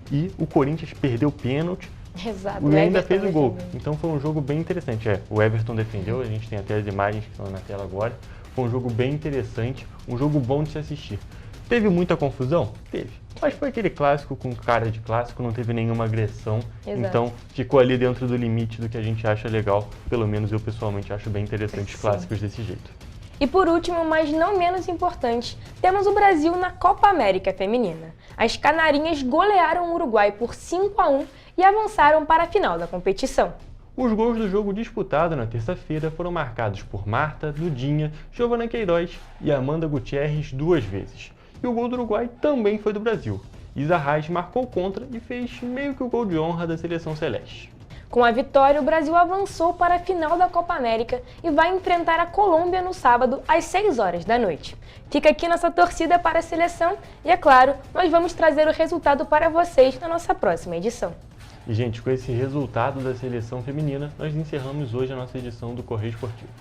E o Corinthians perdeu o pênalti e ainda fez o gol. Então foi um jogo bem interessante. O Everton defendeu, a gente tem até as imagens que estão na tela agora. Foi um jogo bem interessante, um jogo bom de se assistir. Teve muita confusão? Teve. Mas foi aquele clássico com cara de clássico, não teve nenhuma agressão. Exato. Então ficou ali dentro do limite do que a gente acha legal. Pelo menos eu pessoalmente acho bem interessante clássicos desse jeito. E por último, mas não menos importante, temos o Brasil na Copa América Feminina. As canarinhas golearam o Uruguai por 5-1 e avançaram para a final da competição. Os gols do jogo disputado na terça-feira foram marcados por Marta, Dudinha, Giovana Queiroz e Amanda Gutierrez 2 vezes. E o gol do Uruguai também foi do Brasil. Isa Reis marcou contra e fez meio que o gol de honra da seleção celeste. Com a vitória, o Brasil avançou para a final da Copa América e vai enfrentar a Colômbia no sábado às 6 horas da noite. Fica aqui nossa torcida para a seleção e, é claro, nós vamos trazer o resultado para vocês na nossa próxima edição. E, gente, com esse resultado da seleção feminina, nós encerramos hoje a nossa edição do Correio Esportivo.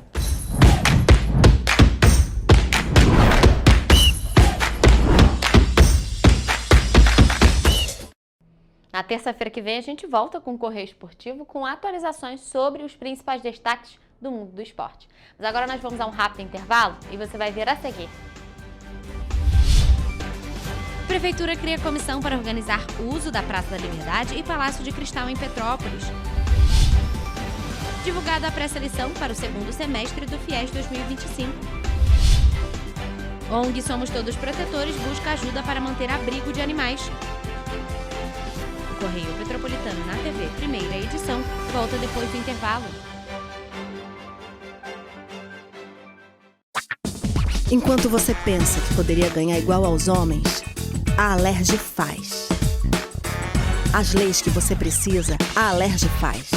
Na terça-feira que vem a gente volta com o Correio Esportivo com atualizações sobre os principais destaques do mundo do esporte. Mas agora nós vamos a um rápido intervalo e você vai ver a seguir. A Prefeitura cria comissão para organizar o uso da Praça da Liberdade e Palácio de Cristal em Petrópolis. Divulgada a pré-seleção para o segundo semestre do FIES 2025. ONG Somos Todos Protetores busca ajuda para manter abrigo de animais. O Correio Petropolitano na TV, primeira edição, volta depois do intervalo. Enquanto você pensa que poderia ganhar igual aos homens, a Alerj faz. As leis que você precisa, a Alerj faz.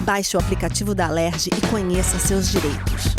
Baixe o aplicativo da Alerj e conheça seus direitos.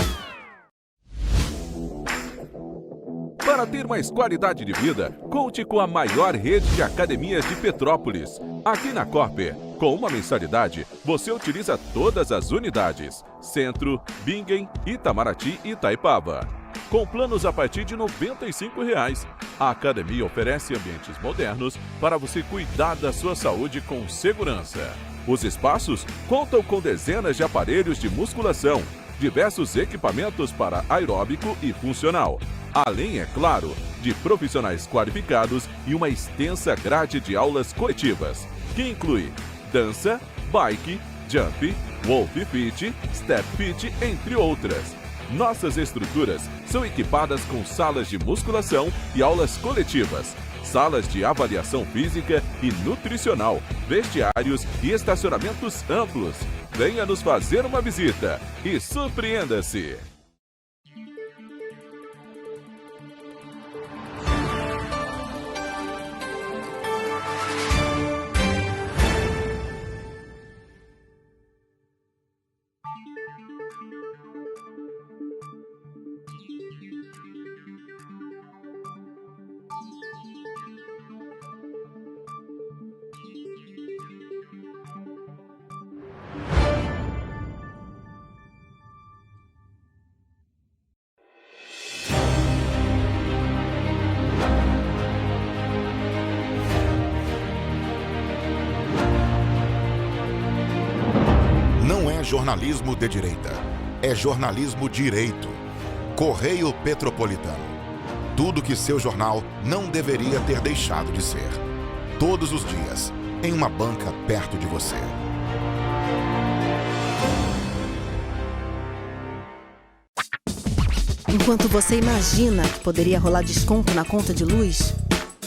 Para ter mais qualidade de vida, conte com a maior rede de academias de Petrópolis. Aqui na Corper, com uma mensalidade, você utiliza todas as unidades: Centro, Bingen, Itamaraty e Itaipava. Com planos a partir de R$ 95,00. A academia oferece ambientes modernos para você cuidar da sua saúde com segurança. Os espaços contam com dezenas de aparelhos de musculação, diversos equipamentos para aeróbico e funcional, além, é claro, de profissionais qualificados e uma extensa grade de aulas coletivas, que inclui dança, bike, jump, wolf fit, step fit, entre outras. Nossas estruturas são equipadas com salas de musculação e aulas coletivas, salas de avaliação física e nutricional, vestiários e estacionamentos amplos. Venha nos fazer uma visita e surpreenda-se! Não é jornalismo de direita, é jornalismo direito. Correio Petropolitano. Tudo que seu jornal não deveria ter deixado de ser. Todos os dias, em uma banca perto de você. Enquanto você imagina que poderia rolar desconto na conta de luz,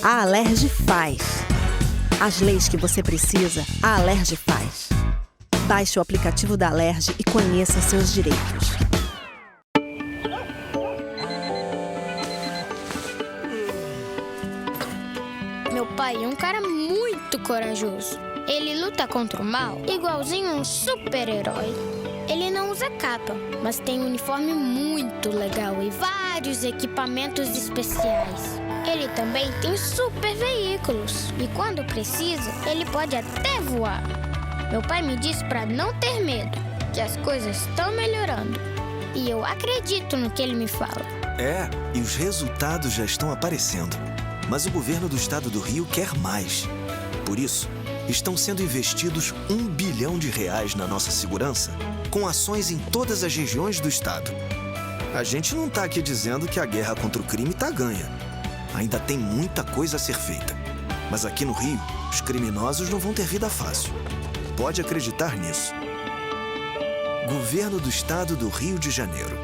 a Alerj faz. As leis que você precisa, a Alerj faz. Baixe o aplicativo da Alerj e conheça seus direitos. Meu pai é um cara muito corajoso. Ele luta contra o mal igualzinho um super-herói. Ele não usa capa, mas tem um uniforme muito legal e vários equipamentos especiais. Ele também tem super veículos e quando precisa, ele pode até voar. Meu pai me disse para não ter medo, que as coisas estão melhorando. E eu acredito no que ele me fala. É, e os resultados já estão aparecendo. Mas o governo do estado do Rio quer mais. Por isso, estão sendo investidos R$ 1 bilhão na nossa segurança, com ações em todas as regiões do estado. A gente não está aqui dizendo que a guerra contra o crime está ganha. Ainda tem muita coisa a ser feita. Mas aqui no Rio, os criminosos não vão ter vida fácil. Pode acreditar nisso. Governo do Estado do Rio de Janeiro.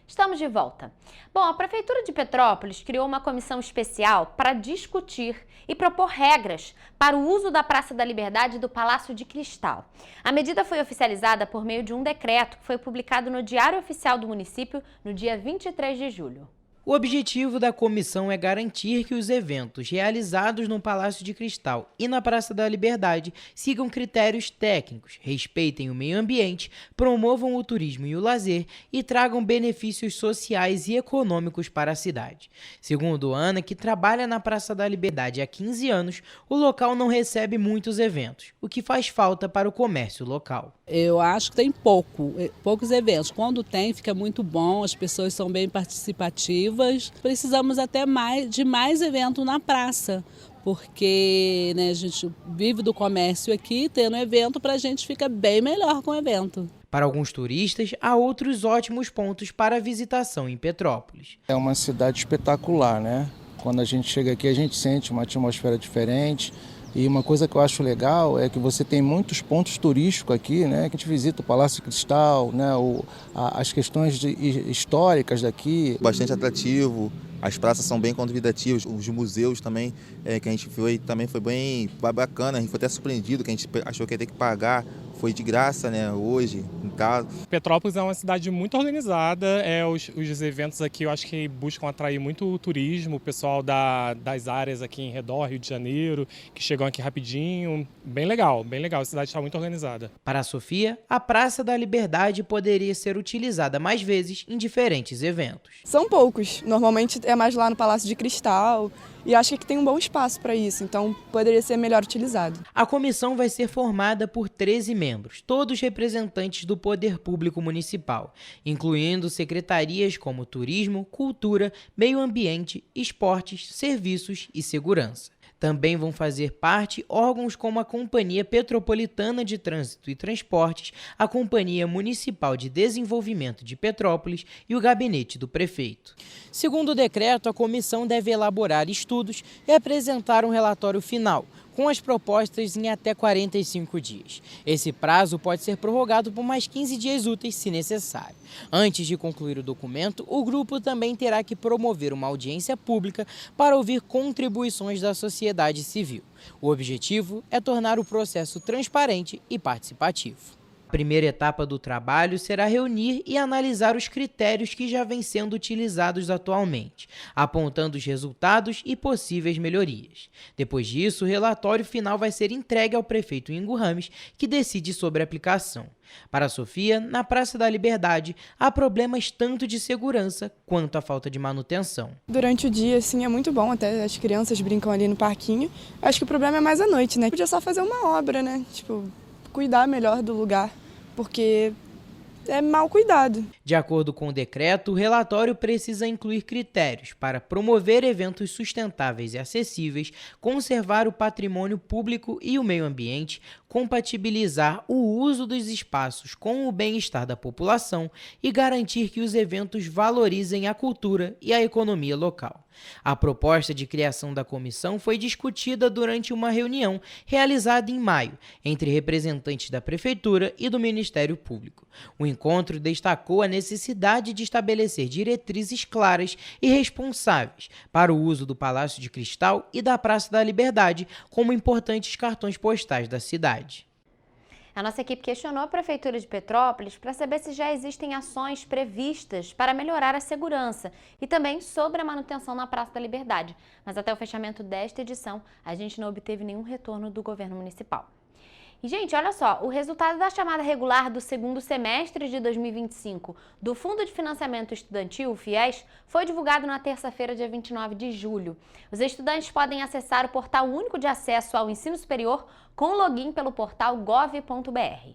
Estamos de volta. Bom, a Prefeitura de Petrópolis criou uma comissão especial para discutir e propor regras para o uso da Praça da Liberdade e do Palácio de Cristal. A medida foi oficializada por meio de um decreto que foi publicado no Diário Oficial do município no dia 23 de julho. O objetivo da comissão é garantir que os eventos realizados no Palácio de Cristal e na Praça da Liberdade sigam critérios técnicos, respeitem o meio ambiente, promovam o turismo e o lazer e tragam benefícios sociais e econômicos para a cidade. Segundo Ana, que trabalha na Praça da Liberdade há 15 anos, o local não recebe muitos eventos, o que faz falta para o comércio local. Eu acho que tem poucos eventos. Quando tem, fica muito bom, as pessoas são bem participativas. Precisamos até de mais evento na praça, porque a gente vive do comércio aqui, tendo evento, para a gente fica bem melhor com o evento. Para alguns turistas, há outros ótimos pontos para a visitação em Petrópolis. É uma cidade espetacular, né? Quando a gente chega aqui, a gente sente uma atmosfera diferente. E uma coisa que eu acho legal é que você tem muitos pontos turísticos aqui, né? Que a gente visita o Palácio de Cristal, né? As questões históricas daqui. Bastante atrativo, as praças são bem convidativas, os museus também, que a gente foi, também foi bem bacana, a gente foi até surpreendido, que a gente achou que ia ter que pagar, foi de graça, né, hoje, em casa. Petrópolis é uma cidade muito organizada, os eventos aqui eu acho que buscam atrair muito o turismo, o pessoal das áreas aqui em redor, Rio de Janeiro, que chegam aqui rapidinho, bem legal, a cidade está muito organizada. Para a Sofia, a Praça da Liberdade poderia ser utilizada mais vezes em diferentes eventos. São poucos, normalmente é mais lá no Palácio de Cristal, e acho que aqui tem um bom espaço para isso, então poderia ser melhor utilizado. A comissão vai ser formada por 13 membros, todos representantes do poder público municipal, incluindo secretarias como Turismo, Cultura, Meio Ambiente, Esportes, Serviços e Segurança. Também vão fazer parte órgãos como a Companhia Petropolitana de Trânsito e Transportes, a Companhia Municipal de Desenvolvimento de Petrópolis e o Gabinete do Prefeito. Segundo o decreto, a comissão deve elaborar estudos e apresentar um relatório final, com as propostas em até 45 dias. Esse prazo pode ser prorrogado por mais 15 dias úteis, se necessário. Antes de concluir o documento, o grupo também terá que promover uma audiência pública para ouvir contribuições da sociedade civil. O objetivo é tornar o processo transparente e participativo. A primeira etapa do trabalho será reunir e analisar os critérios que já vêm sendo utilizados atualmente, apontando os resultados e possíveis melhorias. Depois disso, o relatório final vai ser entregue ao prefeito Ingo Rames, que decide sobre a aplicação. Para a Sofia, na Praça da Liberdade, há problemas tanto de segurança quanto a falta de manutenção. Durante o dia, sim, é muito bom, até as crianças brincam ali no parquinho. Acho que o problema é mais à noite, né? Podia só fazer uma obra, né? Cuidar melhor do lugar, porque é mal cuidado. De acordo com o decreto, o relatório precisa incluir critérios para promover eventos sustentáveis e acessíveis, conservar o patrimônio público e o meio ambiente, compatibilizar o uso dos espaços com o bem-estar da população e garantir que os eventos valorizem a cultura e a economia local. A proposta de criação da comissão foi discutida durante uma reunião realizada em maio entre representantes da Prefeitura e do Ministério Público. O encontro destacou a necessidade de estabelecer diretrizes claras e responsáveis para o uso do Palácio de Cristal e da Praça da Liberdade como importantes cartões postais da cidade. A nossa equipe questionou a Prefeitura de Petrópolis para saber se já existem ações previstas para melhorar a segurança e também sobre a manutenção na Praça da Liberdade. Mas até o fechamento desta edição, a gente não obteve nenhum retorno do governo municipal. E, gente, olha só, o resultado da chamada regular do segundo semestre de 2025 do Fundo de Financiamento Estudantil, FIES, foi divulgado na terça-feira, dia 29 de julho. Os estudantes podem acessar o portal único de acesso ao ensino superior com login pelo portal gov.br.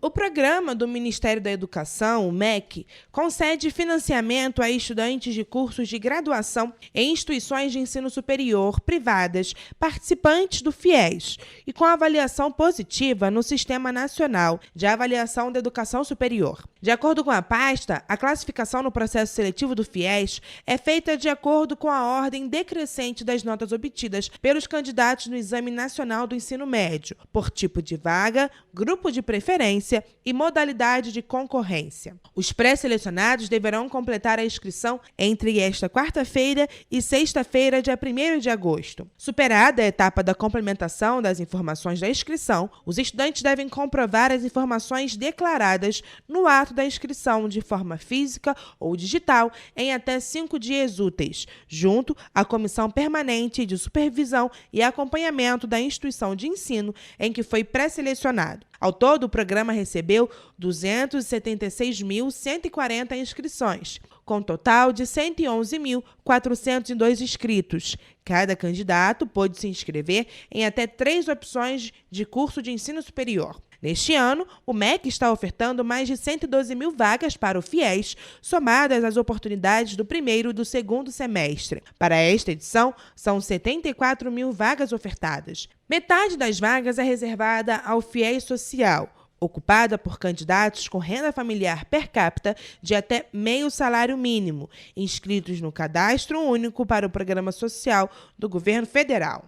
O programa do Ministério da Educação, o MEC, concede financiamento a estudantes de cursos de graduação em instituições de ensino superior privadas participantes do FIES e com avaliação positiva no Sistema Nacional de Avaliação da Educação Superior. De acordo com a pasta, a classificação no processo seletivo do FIES é feita de acordo com a ordem decrescente das notas obtidas pelos candidatos no Exame Nacional do Ensino Médio, por tipo de vaga, grupo de preferência e modalidade de concorrência. Os pré-selecionados deverão completar a inscrição entre esta quarta-feira e sexta-feira, dia 1º de agosto. Superada a etapa da complementação das informações da inscrição, os estudantes devem comprovar as informações declaradas no ato da inscrição de forma física ou digital em até 5 dias úteis, junto à Comissão Permanente de Supervisão e Acompanhamento da instituição de ensino em que foi pré-selecionado. Ao todo, o programa recebeu 276.140 inscrições, com total de 111.402 inscritos. Cada candidato pôde se inscrever em até 3 opções de curso de ensino superior. Neste ano, o MEC está ofertando mais de 112 mil vagas para o FIES, somadas às oportunidades do primeiro e do segundo semestre. Para esta edição, são 74 mil vagas ofertadas. Metade das vagas é reservada ao FIES Social, ocupada por candidatos com renda familiar per capita de até meio salário mínimo, inscritos no Cadastro Único para o Programa Social do Governo Federal.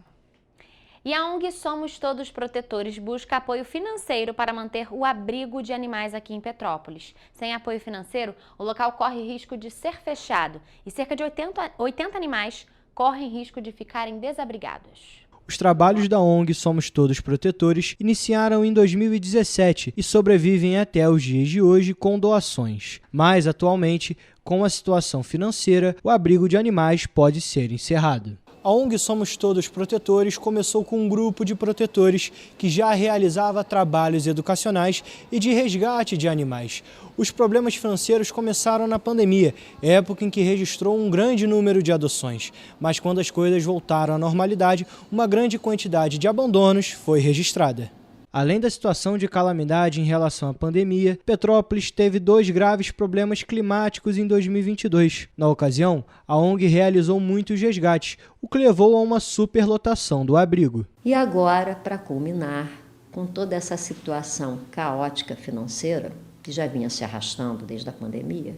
E a ONG Somos Todos Protetores busca apoio financeiro para manter o abrigo de animais aqui em Petrópolis. Sem apoio financeiro, o local corre risco de ser fechado e cerca de 80 animais correm risco de ficarem desabrigados. Os trabalhos da ONG Somos Todos Protetores iniciaram em 2017 e sobrevivem até os dias de hoje com doações. Mas, atualmente, com a situação financeira, o abrigo de animais pode ser encerrado. A ONG Somos Todos Protetores começou com um grupo de protetores que já realizava trabalhos educacionais e de resgate de animais. Os problemas financeiros começaram na pandemia, época em que registrou um grande número de adoções. Mas quando as coisas voltaram à normalidade, uma grande quantidade de abandonos foi registrada. Além da situação de calamidade em relação à pandemia, Petrópolis teve 2 graves problemas climáticos em 2022. Na ocasião, a ONG realizou muitos resgates, o que levou a uma superlotação do abrigo. E agora, para culminar, com toda essa situação caótica financeira, que já vinha se arrastando desde a pandemia,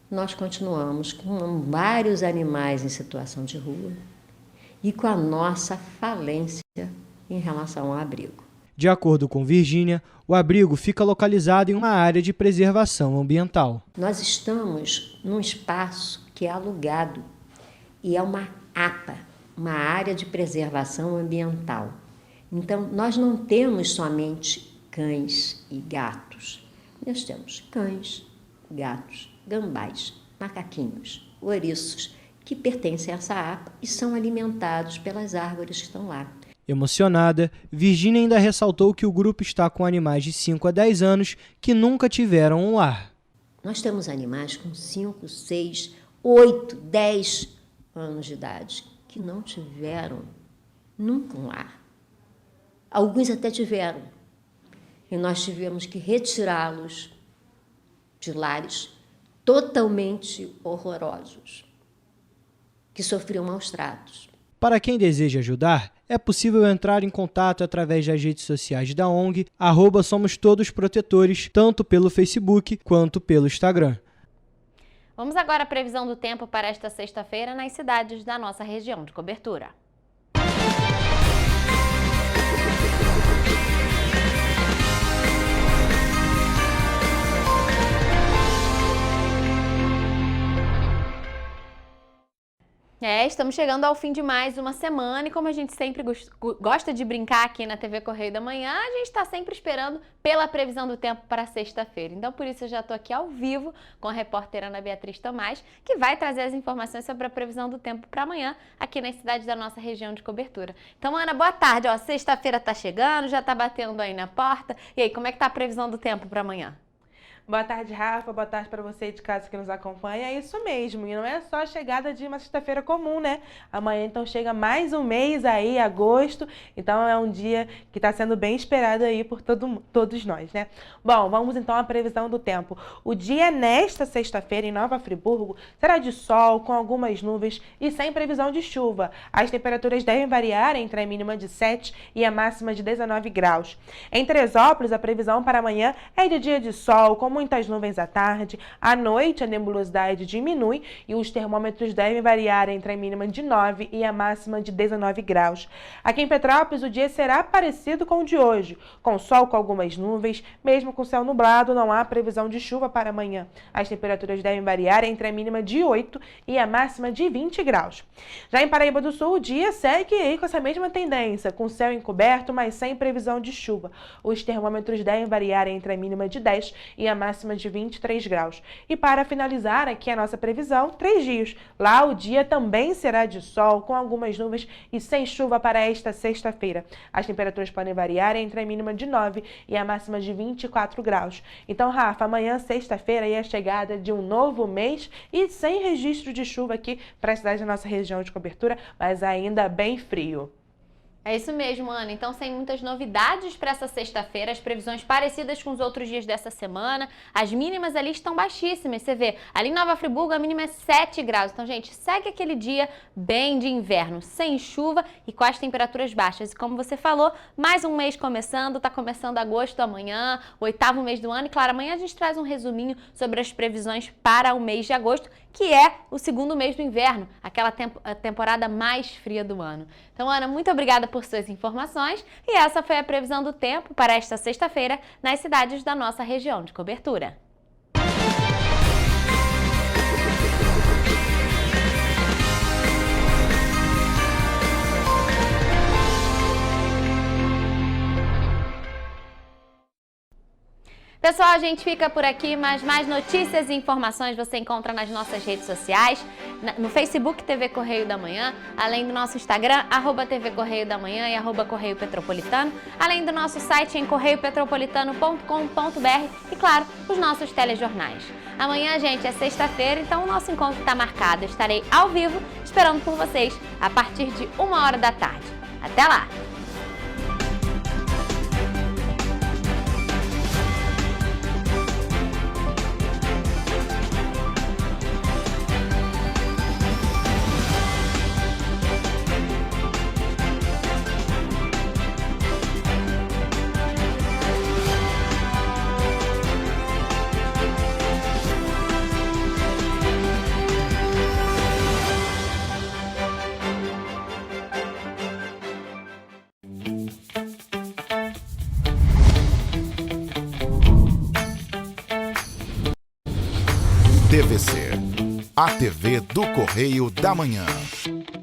nós continuamos com vários animais em situação de rua e com a nossa falência em relação ao abrigo. De acordo com Virgínia, o abrigo fica localizado em uma área de preservação ambiental. Nós estamos num espaço que é alugado e é uma APA, uma área de preservação ambiental. Então, nós não temos somente cães e gatos. Nós temos cães, gatos, gambás, macaquinhos, ouriços, que pertencem a essa APA e são alimentados pelas árvores que estão lá. Emocionada, Virgínia ainda ressaltou que o grupo está com animais de 5 a 10 anos que nunca tiveram um lar. Nós temos animais com 5, 6, 8, 10 anos de idade que não tiveram nunca um lar. Alguns até tiveram. E nós tivemos que retirá-los de lares totalmente horrorosos, que sofriam maus tratos. Para quem deseja ajudar, é possível entrar em contato através das redes sociais da ONG, @SomosTodosProtetores, tanto pelo Facebook quanto pelo Instagram. Vamos agora à previsão do tempo para esta sexta-feira nas cidades da nossa região de cobertura. Estamos chegando ao fim de mais uma semana e como a gente sempre gosta de brincar aqui na TV Correio da Manhã, a gente está sempre esperando pela previsão do tempo para sexta-feira. Então, por isso, eu já estou aqui ao vivo com a repórter Ana Beatriz Tomás, que vai trazer as informações sobre a previsão do tempo para amanhã aqui nas cidades da nossa região de cobertura. Então, Ana, boa tarde. Sexta-feira está chegando, já está batendo aí na porta. E aí, como é que está a previsão do tempo para amanhã? Boa tarde, Rafa. Boa tarde para você de casa que nos acompanha. É isso mesmo. E não é só a chegada de uma sexta-feira comum, né? Amanhã, então, chega mais um mês aí, agosto. Então, é um dia que está sendo bem esperado aí por todos nós, né? Bom, vamos então à previsão do tempo. O dia nesta sexta-feira em Nova Friburgo será de sol, com algumas nuvens e sem previsão de chuva. As temperaturas devem variar entre a mínima de 7 e a máxima de 19 graus. Em Teresópolis, a previsão para amanhã é de dia de sol, com muitas nuvens à tarde. À noite, a nebulosidade diminui e os termômetros devem variar entre a mínima de 9 e a máxima de 19 graus. Aqui em Petrópolis, o dia será parecido com o de hoje, com sol com algumas nuvens. Mesmo com céu nublado, não há previsão de chuva para amanhã. As temperaturas devem variar entre a mínima de 8 e a máxima de 20 graus. Já em Paraíba do Sul, o dia segue aí com essa mesma tendência, com céu encoberto, mas sem previsão de chuva. Os termômetros devem variar entre a mínima de 10 e a máxima de 23 graus. E para finalizar aqui a nossa previsão, 3 dias. Lá o dia também será de sol, com algumas nuvens e sem chuva para esta sexta-feira. As temperaturas podem variar entre a mínima de 9 e a máxima de 24 graus. Então, Rafa, amanhã, sexta-feira, é a chegada de um novo mês e sem registro de chuva aqui para a cidade da nossa região de cobertura, mas ainda bem frio. É isso mesmo, Ana. Então, sem muitas novidades para essa sexta-feira, as previsões parecidas com os outros dias dessa semana. As mínimas ali estão baixíssimas. Você vê, ali em Nova Friburgo, a mínima é 7 graus. Então, gente, segue aquele dia bem de inverno, sem chuva e com as temperaturas baixas. E como você falou, mais um mês começando, tá começando agosto amanhã, o 8º mês do ano. E, claro, amanhã a gente traz um resuminho sobre as previsões para o mês de agosto, que é o segundo mês do inverno, aquela temporada mais fria do ano. Então, Ana, muito obrigada por suas informações e essa foi a previsão do tempo para esta sexta-feira nas cidades da nossa região de cobertura. Pessoal, a gente fica por aqui, mas mais notícias e informações você encontra nas nossas redes sociais, no Facebook TV Correio da Manhã, além do nosso Instagram, @TV Correio da Manhã e @Correio Petropolitano, além do nosso site em correiopetropolitano.com.br e, claro, os nossos telejornais. Amanhã, gente, é sexta-feira, então o nosso encontro está marcado. Eu estarei ao vivo esperando por vocês a partir de 1h da tarde. Até lá! TVC, a TV do Correio da Manhã.